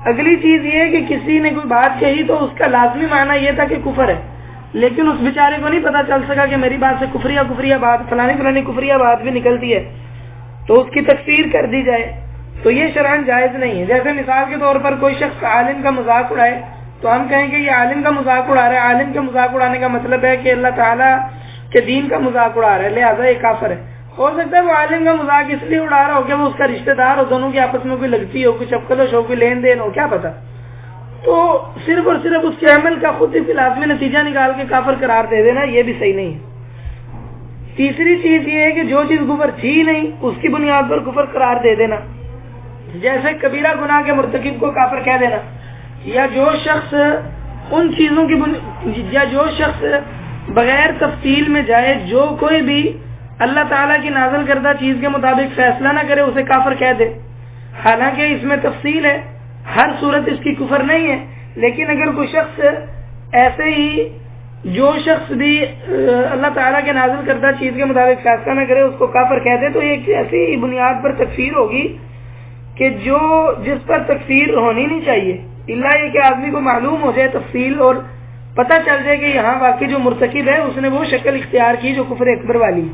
Speaker 1: اگلی چیز یہ ہے کہ کسی نے کوئی بات کہی تو اس کا لازمی معنی یہ تھا کہ کفر ہے، لیکن اس بیچارے کو نہیں پتا چل سکا کہ میری بات سے کفریہ بات، فلانی کفریہ بات بھی نکلتی ہے، تو اس کی تکفیر کر دی جائے، تو یہ شرعاً جائز نہیں ہے. جیسے مثال کے طور پر کوئی شخص عالم کا مذاق اڑائے تو ہم کہیں کہ یہ عالم کا مذاق اڑا رہا ہے. عالم کے مذاق اڑانے کا مطلب ہے کہ اللہ تعالیٰ کے دین کا مذاق اڑا رہا ہے، لہٰذا یہ کافر ہے. ہو سکتا ہے وہ عالم کا مذاق اس لیے اڑا رہا ہو کہ وہ اس کا رشتہ دار ہو، دونوں کی آپس میں کوئی لگتی ہو، کوئی چپکلش ہو، کوئی لین دین ہو، کیا پتا. تو صرف اور صرف اس کے عمل کا خود ہی لازمی نتیجہ نکال کے کافر قرار دے دینا، یہ بھی صحیح نہیں ہے. تیسری چیز یہ ہے کہ جو چیز کفر تھی نہیں اس کی بنیاد پر کفر قرار دے دینا، جیسے کبیرہ گناہ کے مرتکب کو کافر کہہ دینا، یا جو شخص ان چیزوں کی یا جو شخص بغیر تفصیل میں جائے جو کوئی بھی اللہ تعالیٰ کی نازل کردہ چیز کے مطابق فیصلہ نہ کرے اسے کافر کہہ دے. حالانکہ اس میں تفصیل ہے، ہر صورت اس کی کفر نہیں ہے، لیکن اگر کوئی شخص ایسے ہی جو شخص بھی اللہ تعالیٰ کے نازل کردہ چیز کے مطابق فیصلہ نہ کرے اس کو کافر کہہ دے، تو یہ ایک ایسی بنیاد پر تکفیر ہوگی کہ جس پر تکفیر ہونی نہیں چاہیے، الا یہ کہ آدمی کو معلوم ہو جائے تفصیل اور پتہ چل جائے کہ یہاں واقعی جو مرتکب ہے اس نے وہ شکل اختیار کی جو کفر اکبر والی.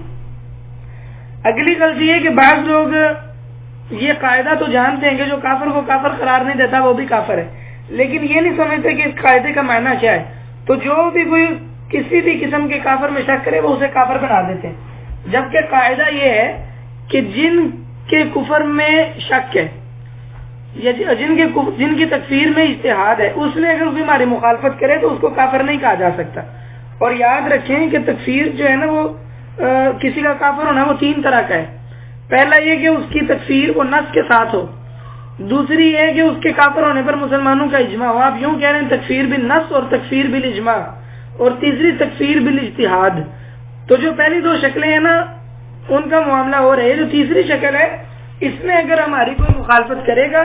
Speaker 1: اگلی غلطی ہے کہ بعض لوگ یہ قاعدہ تو جانتے ہیں کہ جو کافر کو کافر قرار نہیں دیتا وہ بھی کافر ہے، لیکن یہ نہیں سمجھتے کہ اس قاعدے کا معنی کیا ہے. تو جو بھی کوئی کسی بھی قسم کے کافر میں شک کرے وہ اسے کافر بنا دیتے ہیں، جبکہ قاعدہ یہ ہے کہ جن کے کفر میں شک ہے یا جن کی تکفیر میں اجتہاد ہے، اس نے اگر ہماری مخالفت کرے تو اس کو کافر نہیں کہا جا سکتا. اور یاد رکھیں کہ تکفیر جو ہے نا وہ کسی کا کافر ہونا وہ 3 طرح کا ہے. پہلا یہ کہ اس کی تکفیر وہ نص کے ساتھ ہو، دوسری یہ کہ اس کے کافر ہونے پر مسلمانوں کا اجماع ہو. آپ یوں کہہ رہے ہیں تکفیر بالنص اور تکفیر بالاجماع، اور تیسری تکفیر بالاجتہاد. تو جو پہلی 2 شکلیں ہیں نا ان کا معاملہ ہو رہا ہے. جو تیسری شکل ہے اس میں اگر ہماری کوئی مخالفت کرے گا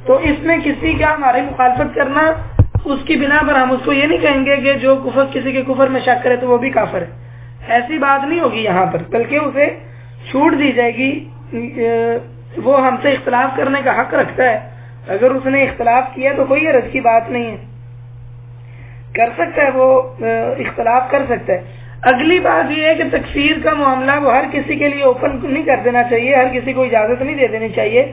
Speaker 1: تو اس میں کسی کا ہماری مخالفت کرنا اس کی بنا پر ہم اس کو یہ نہیں کہیں گے کہ جو کفر کسی کے کفر میں شک کرے تو وہ بھی کافر ہے. ایسی بات نہیں ہوگی یہاں پر، بلکہ اسے چھوٹ دی جائے گی. وہ ہم سے اختلاف کرنے کا حق رکھتا ہے، اگر اس نے اختلاف کیا تو کوئی حرج کی بات نہیں ہے، کر سکتا ہے، وہ اختلاف کر سکتا ہے. اگلی بات یہ ہے کہ تکفیر کا معاملہ وہ ہر کسی کے لیے اوپن نہیں کر دینا چاہیے، ہر کسی کو اجازت نہیں دے دینی چاہیے،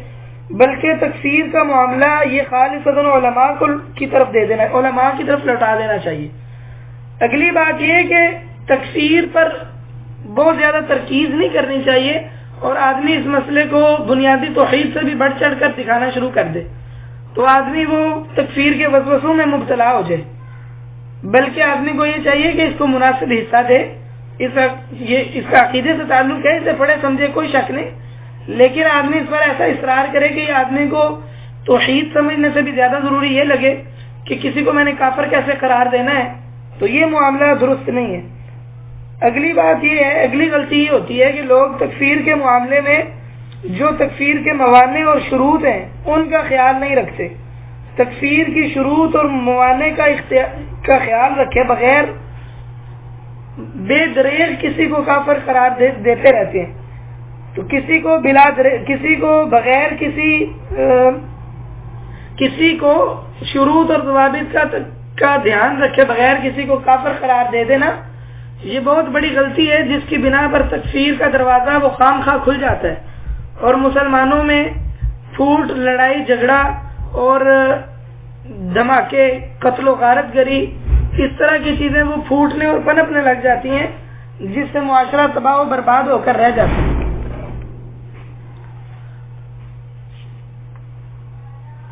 Speaker 1: بلکہ تکفیر کا معاملہ یہ خالصتاً علماء کی طرف دے دینا، علماء کی طرف لوٹا دینا چاہیے. اگلی بات یہ ہے کہ تکفیر پر بہت زیادہ ترکیز نہیں کرنی چاہیے اور آدمی اس مسئلے کو بنیادی توحید سے بھی بڑھ چڑھ کر دکھانا شروع کر دے تو آدمی وہ تکفیر کے وسوسوں میں مبتلا ہو جائے. بلکہ آدمی کو یہ چاہیے کہ اس کو مناسب حصہ دے. اس کا عقیدے سے تعلق ہے، اسے پڑھے سمجھے کوئی شک نہیں، لیکن آدمی اس پر ایسا اصرار کرے کہ یہ آدمی کو توحید سمجھنے سے بھی زیادہ ضروری یہ لگے کہ کسی کو میں نے کافر کیسے قرار دینا ہے، تو یہ معاملہ درست نہیں ہے. اگلی بات یہ ہے، اگلی غلطی یہ ہوتی ہے کہ لوگ تکفیر کے معاملے میں جو تکفیر کے موانع اور شروط ہیں ان کا خیال نہیں رکھتے. تکفیر کی شروط اور موانع کا خیال رکھے بغیر بے دریغ کسی کو کافر قرار دیتے رہتے ہیں. تو کسی کو بغیر کسی کو شروط اور ضوابط کا دھیان رکھے بغیر کسی کو کافر قرار دے دینا یہ بہت بڑی غلطی ہے، جس کی بنا پر تکفیر کا دروازہ وہ خام خواہ کھل جاتا ہے اور مسلمانوں میں پھوٹ، لڑائی جھگڑا اور دھماکے، قتل و غارت گری، اس طرح کی چیزیں وہ پھوٹنے اور پنپنے لگ جاتی ہیں، جس سے معاشرہ تباہ و برباد ہو کر رہ جاتا ہے.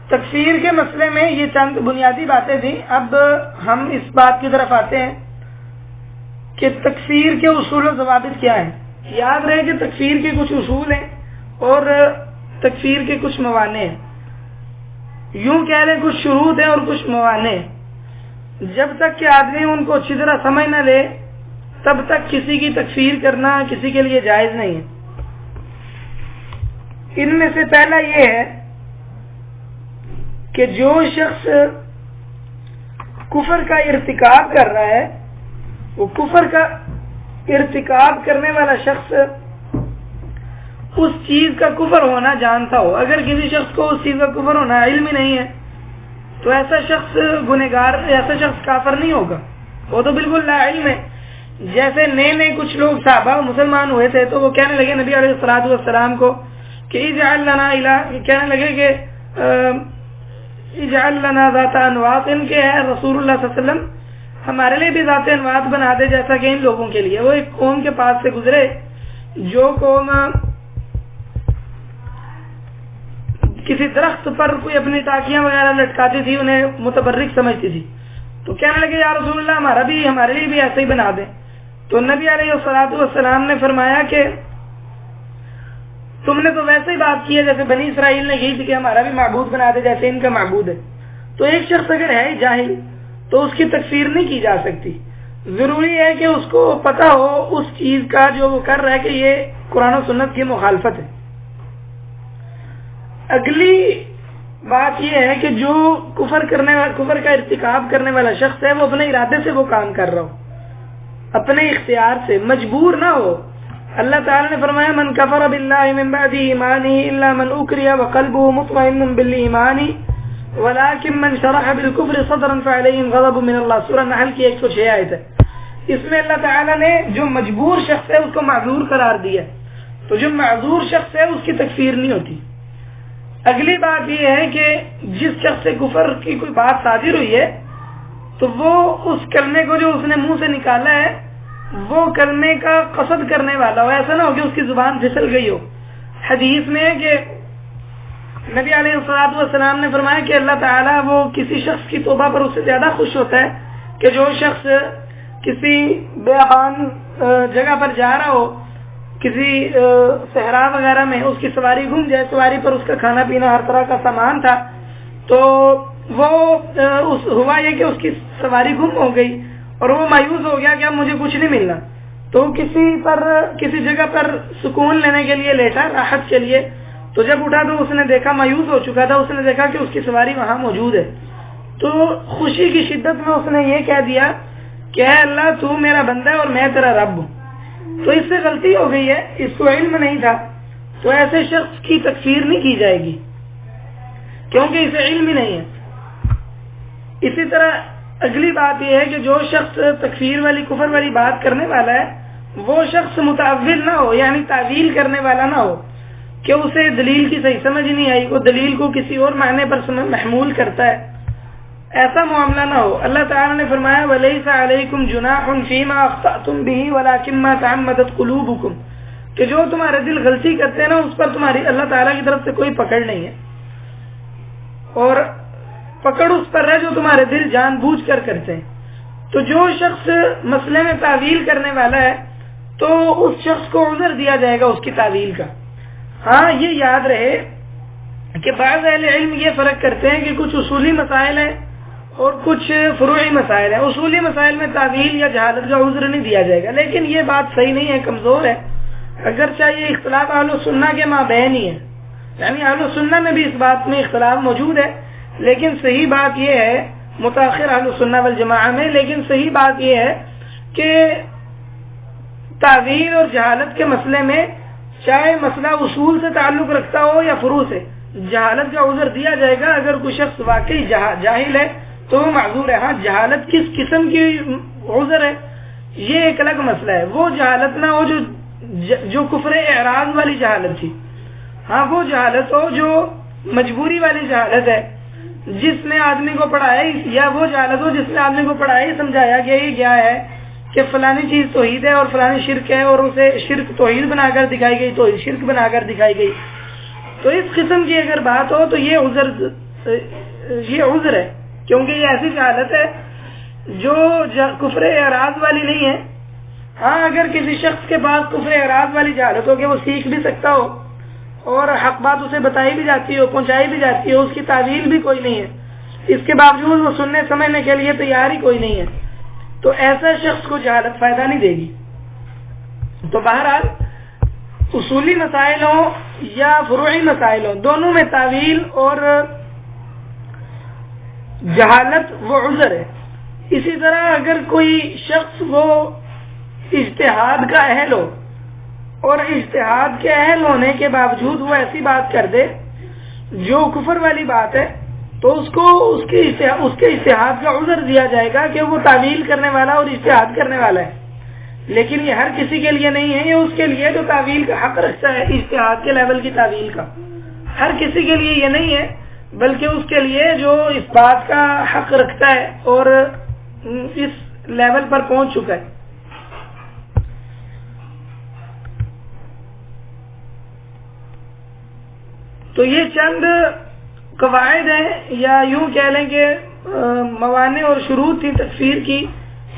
Speaker 1: تکفیر کے مسئلے میں یہ چند بنیادی باتیں تھیں. اب ہم اس بات کی طرف آتے ہیں کہ تکفیر کے اصول و ضوابط کیا ہیں. یاد رہے کہ تکفیر کے کچھ اصول ہیں اور تکفیر کے کچھ موانع ہیں. یوں کہہ لیں کچھ شروط ہیں اور کچھ موانع ہیں. جب تک کہ آدمی ان کو اچھی طرح سمجھ نہ لے تب تک کسی کی تکفیر کرنا کسی کے لیے جائز نہیں ہے. ان میں سے پہلا یہ ہے کہ جو شخص کفر کا ارتکاب کر رہا ہے، وہ کفر کا ارتکاب کرنے والا شخص اس چیز کا کفر ہونا جانتا ہو. اگر کسی شخص کو اس چیز کا کفر ہونا علم ہی نہیں ہے تو ایسا شخص گنہگار، ایسا شخص کافر نہیں ہوگا، وہ تو بالکل لا علم ہے. جیسے نئے کچھ لوگ صحابہ مسلمان ہوئے تھے تو وہ کہنے لگے نبی علیہ الصلوۃ والسلام کو کہ اجعل لنا کہنے لگے کہ اجعل لنا ذات انواط، ان کے ہے رسول اللہ صلی اللہ علیہ وسلم ہمارے لیے بھی ذات انواط بنا دے جیسا کہ ان لوگوں کے لیے. وہ ایک قوم کے پاس سے گزرے جو قوم کسی درخت پر کوئی اپنی ٹاکیاں وغیرہ لٹکاتی تھی، انہیں متبرک سمجھتی تھی، تو کہنے لگے یا رسول اللہ ہمارے لیے بھی ایسے ہی بنا دیں. تو نبی علیہ الصلوۃ والسلام نے فرمایا کہ تم نے تو ویسے ہی بات کی ہے جیسے بنی اسرائیل نے کی تھی کہ ہمارا بھی معبود بنا دے جیسے ان کا معبود ہے. تو ایک شخص اگر ہے جاہل تو اس کی تکفیر نہیں کی جا سکتی. ضروری ہے کہ اس کو پتہ ہو اس چیز کا جو وہ کر رہا ہے کہ یہ قرآن و سنت کی مخالفت ہے. اگلی بات یہ ہے کہ جو کفر کا ارتکاب کرنے والا شخص ہے وہ اپنے ارادے سے وہ کام کر رہا ہو، اپنے اختیار سے، مجبور نہ ہو. اللہ تعالی نے فرمایا من کفر باللہ من بعد ایمانہ الا من اکرہ وقلبہ مطمئن بالایمان ولکن من شرح بالکفر صدرا فعلیہم غضب من اللہ. سورہ نحل کی 106 آیت ہے. اس میں اللہ تعالی نے جو مجبور شخص ہے اس کو معذور قرار دیا، تو جو معذور شخص ہے اس کی تکفیر نہیں ہوتی. اگلی بات یہ ہے کہ جس شخص سے کفر کی کوئی بات صادر ہوئی ہے تو وہ اس کرنے کو جو اس نے منہ سے نکالا ہے وہ کرنے کا قصد کرنے والا ہو. ایسا نہ ہو کہ اس کی زبان پھسل گئی ہو. حدیث میں ہے کہ نبی علیہ الصلوۃ والسلام نے فرمایا کہ اللہ تعالیٰ وہ کسی شخص کی توبہ پر اس سے زیادہ خوش ہوتا ہے کہ جو شخص کسی بیابان جگہ پر جا رہا ہو، کسی صحرا وغیرہ میں اس کی سواری گم جائے، سواری پر اس کا کھانا پینا ہر طرح کا سامان تھا، تو وہ ہوا یہ کہ اس کی سواری گم ہو گئی اور وہ مایوس ہو گیا کہ اب مجھے کچھ نہیں ملنا. تو کسی جگہ پر سکون لینے کے لیے لیٹا، راحت کے لیے. تو جب اٹھا تو اس نے دیکھا، مایوس ہو چکا تھا، اس نے دیکھا کہ اس کی سواری وہاں موجود ہے. تو خوشی کی شدت میں اس نے یہ کہہ دیا کہ اے اللہ تو میرا بندہ ہے اور میں تیرا رب ہوں. تو اس سے غلطی ہو گئی ہے، اس کو علم نہیں تھا، تو ایسے شخص کی تکفیر نہیں کی جائے گی کیونکہ اسے علم ہی نہیں ہے. اسی طرح اگلی بات یہ ہے کہ جو شخص تکفیر والی کفر والی بات کرنے والا ہے وہ شخص متعول نہ ہو، یعنی تعویل کرنے والا نہ ہو کہ اسے دلیل کی صحیح سمجھ نہیں آئی، وہ دلیل کو کسی اور معنی پر محمول کرتا ہے. ایسا معاملہ نہ ہو. اللہ تعالی نے فرمایا وَلَيْسَ عَلَيْكُمْ جُنَاحٌ فِيمَا أَخْطَأْتُمْ بِهِ وَلَكِنْ مَا تَعَمَّدَتْ قُلُوبُكُمْ، کہ جو تمہارے دل غلطی کرتے ہیں نا اس پر تمہاری اللہ تعالیٰ کی طرف سے کوئی پکڑ نہیں ہے، اور پکڑ اس پر ہے جو تمہارے دل جان بوجھ کر کرتے ہیں. تو جو شخص مسئلے میں تعویل کرنے والا ہے تو اس شخص کو عذر دیا جائے گا اس کی تعویل کا. ہاں یہ یاد رہے کہ بعض اہل علم یہ فرق کرتے ہیں کہ کچھ اصولی مسائل ہیں اور کچھ فروعی مسائل ہیں. اصولی مسائل میں تعویل یا جہالت کا عذر نہیں دیا جائے گا، لیکن یہ بات صحیح نہیں ہے، کمزور ہے. اگرچہ یہ اختلاف اہل سنہ کے مابین ہی ہے، یعنی اہل سنہ میں بھی اس بات میں اختلاف موجود ہے، لیکن صحیح بات یہ ہے متاخر اہل سنہ والجماعہ میں، لیکن صحیح بات یہ ہے کہ تعویل اور جہالت کے مسئلے میں چاہے مسئلہ اصول سے تعلق رکھتا ہو یا فروع سے، جہالت کا عذر دیا جائے گا. اگر کوئی شخص واقعی جاہل ہے تو وہ معذور ہے. ہاں جہالت کس قسم کی عذر ہے یہ ایک الگ مسئلہ ہے. وہ جہالت نہ ہو جو کفر اعراض والی جہالت تھی، ہاں وہ جہالت ہو جو مجبوری والی جہالت ہے جس میں آدمی کو پڑھایا، یا وہ جہالت ہو جس میں آدمی کو پڑھایا ہی سمجھایا گیا یہ کیا ہے کہ فلانی چیز توحید ہے اور فلانی شرک ہے، اور اسے شرک توحید بنا کر دکھائی گئی، توحید شرک بنا کر دکھائی گئی. تو اس قسم کی اگر بات ہو تو یہ عذر ہے، کیونکہ یہ ایسی جہالت ہے جو کفر اعراض والی نہیں ہے. ہاں اگر کسی شخص کے پاس کفر اعراض والی جہالت ہو کہ وہ سیکھ بھی سکتا ہو اور حق بات اسے بتائی بھی جاتی ہو، پہنچائی بھی جاتی ہو، اس کی تعویل بھی کوئی نہیں ہے، اس کے باوجود وہ سننے سمجھنے کے لیے تیار ہی کوئی نہیں ہے، تو ایسا شخص کو جہالت فائدہ نہیں دے گی. تو بہرحال اصولی مسائل ہوں یا فروعی مسائل ہوں، دونوں میں تعویل اور جہالت وہ عذر ہے۔ اسی طرح اگر کوئی شخص وہ اجتہاد کا اہل ہو اور اجتہاد کے اہل ہونے کے باوجود وہ ایسی بات کر دے جو کفر والی بات ہے، تو اس کو اس کے اجتہاد کا عذر دیا جائے گا کہ وہ تعویل کرنے والا اور اجتہاد کرنے والا ہے، لیکن یہ ہر کسی کے لیے نہیں ہے، یہ اس کے لیے جو تعویل کا حق رکھتا ہے اجتہاد کے لیول کی تعویل کا، ہر کسی کے لیے یہ نہیں ہے، بلکہ اس کے لیے جو اس بات کا حق رکھتا ہے اور اس لیول پر پہنچ چکا ہے۔ تو یہ چند قواعد ہیں، یا یوں کہہ لیں کہ موانع اور شروط تھی تکفیر کی،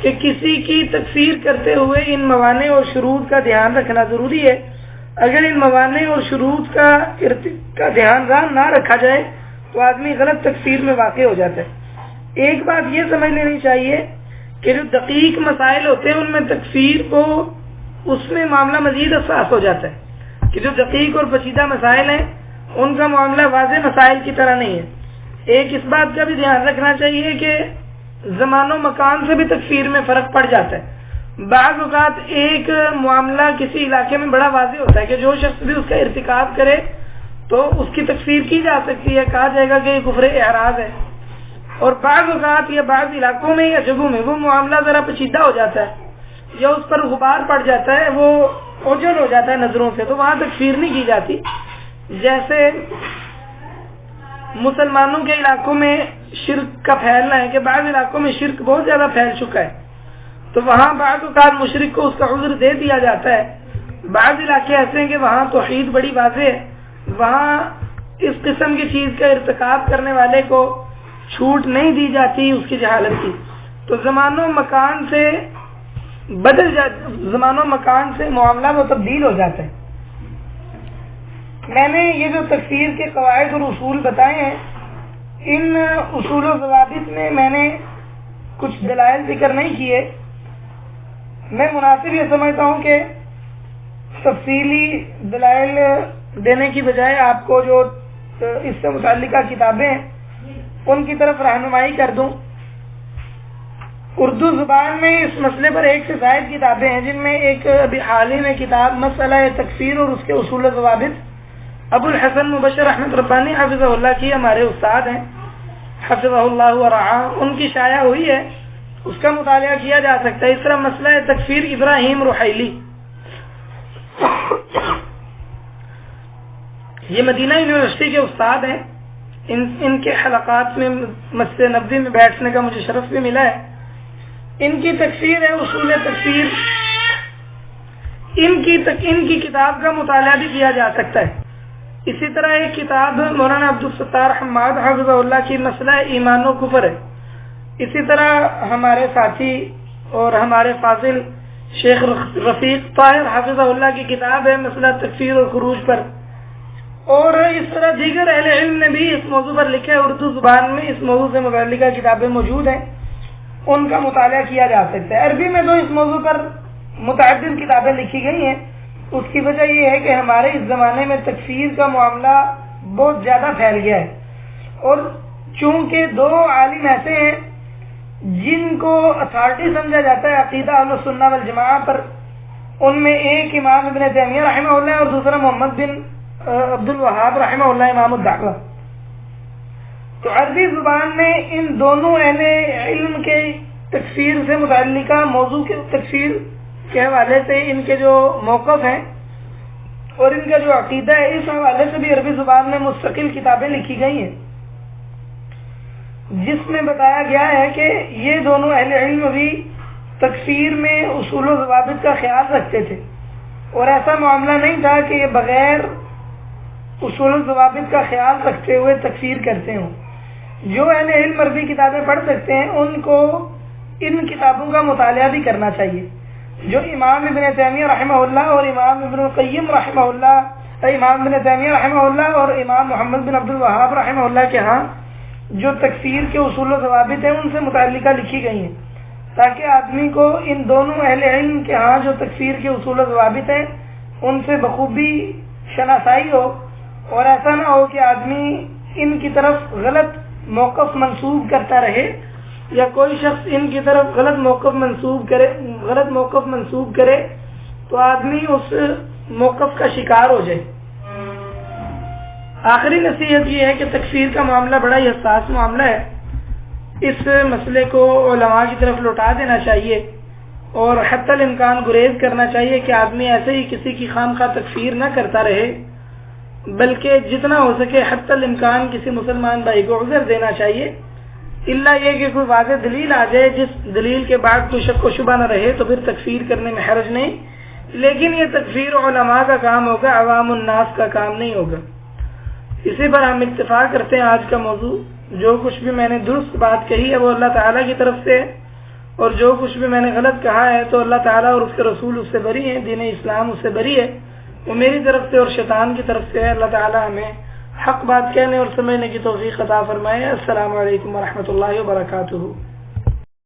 Speaker 1: کہ کسی کی تکفیر کرتے ہوئے ان موانع اور شروط کا دھیان رکھنا ضروری ہے۔ اگر ان موانع اور شروط کا دھیان نہ رکھا جائے تو آدمی غلط تکفیر میں واقع ہو جاتا ہے۔ ایک بات یہ سمجھ لینی چاہیے کہ جو دقیق مسائل ہوتے ہیں ان میں تکفیر کو اس میں معاملہ مزید حساس ہو جاتا ہے، کہ جو دقیق اور پیچیدہ مسائل ہیں ان کا معاملہ واضح مسائل کی طرح نہیں ہے۔ ایک اس بات کا بھی دھیان رکھنا چاہیے کہ زمان و مکان سے بھی تکفیر میں فرق پڑ جاتا ہے۔ بعض اوقات ایک معاملہ کسی علاقے میں بڑا واضح ہوتا ہے کہ جو شخص بھی اس کا ارتکاب کرے تو اس کی تکفیر کی جا سکتی ہے، کہا جائے گا کہ یہ کفر اعراض ہے، اور بعض اوقات یا بعض علاقوں میں یا جگہوں میں وہ معاملہ ذرا پیچیدہ ہو جاتا ہے یا اس پر غبار پڑ جاتا ہے، وہ اوجھل ہو جاتا ہے نظروں سے، تو وہاں تکفیر نہیں کی جاتی۔ جیسے مسلمانوں کے علاقوں میں شرک کا پھیلنا ہے کہ بعض علاقوں میں شرک بہت زیادہ پھیل چکا ہے، تو وہاں بعض اوقات مشرک کو اس کا عذر دے دیا جاتا ہے۔ بعض علاقے ایسے ہیں کہ وہاں توحید بڑی واضح ہے، وہاں اس قسم کی چیز کا ارتکاب کرنے والے کو چھوٹ نہیں دی جاتی اس کی جہالت کی۔ تو زمان و مکان سے معاملہ وہ تبدیل ہو جاتا ہے۔ میں نے یہ جو تکفیر کے قواعد اور اصول بتائے ہیں، ان اصول و ضوابط میں نے کچھ دلائل ذکر نہیں کیے۔ میں مناسب یہ سمجھتا ہوں کہ تفصیلی دلائل دینے کی بجائے آپ کو جو اس سے متعلقہ کتابیں ہیں ان کی طرف رہنمائی کر دوں۔ اردو زبان میں اس مسئلے پر ایک سے زائد کتابیں ہیں، جن میں ایک ابھی حال ہی میں کتاب مسئلہ تکفیر اور اس کے اصول و ضوابط ابو الحسن مبشر احمد ربانی حفظہ اللہ کی ہمارے استاد ہیں، حفظہ اللہ ورعاہ، ان کی شائع ہوئی ہے، اس کا مطالعہ کیا جا سکتا ہے۔ اس طرح مسئلہ تکفیر ابراہیم رحیلی، یہ مدینہ یونیورسٹی کے استاد ہیں، ان کے حلقات میں مسجد نبوی میں بیٹھنے کا مجھے شرف بھی ملا ہے۔ ان کی تکفیر ہے اصول تکفیر، ان کی کتاب کا مطالعہ بھی کیا جا سکتا ہے۔ اسی طرح ایک کتاب مولانا عبدالستار حماد حفظہ اللہ کی مسئلہ ایمان و کفر ہے۔ اسی طرح ہمارے ساتھی اور ہمارے فاضل شیخ رفیق طاہر حفظہ اللہ کی کتاب ہے مسئلہ تکفیر اور خروج پر، اور اس طرح دیگر اہل علم نے بھی اس موضوع پر لکھا ہے۔ اردو زبان میں اس موضوع سے متعلقہ کتابیں موجود ہیں، ان کا مطالعہ کیا جا سکتا ہے۔ عربی میں تو اس موضوع پر متعدد کتابیں لکھی گئی ہیں۔ اس کی وجہ یہ ہے کہ ہمارے اس زمانے میں تکفیر کا معاملہ بہت زیادہ پھیل گیا ہے، اور چونکہ دو عالم ایسے ہیں جن کو اتھارٹی سمجھا جاتا ہے عقیدہ اہل سنہ والجماعہ پر، ان میں ایک امام ابن تیمیہ رحمہ اللہ اور دوسرا محمد بن عبد الوہاب رحمہ اللہ امام الدعوہ۔ تو عربی زبان میں ان دونوں اہل علم کے تکفیر سے متعلقہ موضوع کے تکفیر کے حوالے سے ان کے جو موقف ہیں اور ان کا جو عقیدہ ہے، اس حوالے سے بھی عربی زبان میں مستقل کتابیں لکھی گئی ہیں، جس میں بتایا گیا ہے کہ یہ دونوں اہل علم بھی تکفیر میں اصول و ضوابط کا خیال رکھتے تھے، اور ایسا معاملہ نہیں تھا کہ یہ بغیر اصول و ضوابط کا خیال رکھتے ہوئے تکفیر کرتے ہوں۔ جو اہل علم عربی کتابیں پڑھ سکتے ہیں ان کو ان کتابوں کا مطالعہ بھی کرنا چاہیے، جو امام ابن تیمیہ رحمہ اللہ اور امام ابن القیم رحمہ اللہ، امام ابن تیمیہ رحمہ اللہ اور امام محمد بن عبد الوہاب رحمہ اللہ کے ہاں جو تکفیر کے اصول و ضوابط ہیں ان سے متعلقہ لکھی گئی ہیں، تاکہ آدمی کو ان دونوں اہل علم کے ہاں جو تکفیر کے اصول و ضوابط ہیں ان سے بخوبی شناسائی ہو، اور ایسا نہ ہو کہ آدمی ان کی طرف غلط موقف منسوب کرتا رہے، یا کوئی شخص ان کی طرف غلط موقف منسوب کرے تو آدمی اس موقف کا شکار ہو جائے۔ آخری نصیحت یہ ہے کہ تکفیر کا معاملہ بڑا ہی حساس معاملہ ہے، اس مسئلے کو علماء کی طرف لوٹا دینا چاہیے، اور حتی الامکان گریز کرنا چاہیے کہ آدمی ایسے ہی کسی کی خام خواہ تکفیر نہ کرتا رہے، بلکہ جتنا ہو سکے حتی الامکان کسی مسلمان بھائی کو عذر دینا چاہیے، الا یہ کہ کوئی واضح دلیل آ جائے جس دلیل کے بعد کوئی شک و شبہ نہ رہے تو پھر تکفیر کرنے میں حرج نہیں، لیکن یہ تکفیر علماء کا کام ہوگا، عوام الناس کا کام نہیں ہوگا۔ اسی پر ہم اتفاق کرتے ہیں آج کا موضوع، جو کچھ بھی میں نے درست بات کہی ہے وہ اللہ تعالیٰ کی طرف سے ہے، اور جو کچھ بھی میں نے غلط کہا ہے تو اللہ تعالیٰ اور اس کے رسول اس سے بری ہیں، دین اسلام اس سے بری ہے، وہ میری طرف سے اور شیطان کی طرف سے ہے۔ اللہ تعالیٰ ہمیں حق بات کہنے اور سمجھنے کی توفیق عطا فرمائے۔ السلام علیکم ورحمۃ اللہ وبرکاتہ۔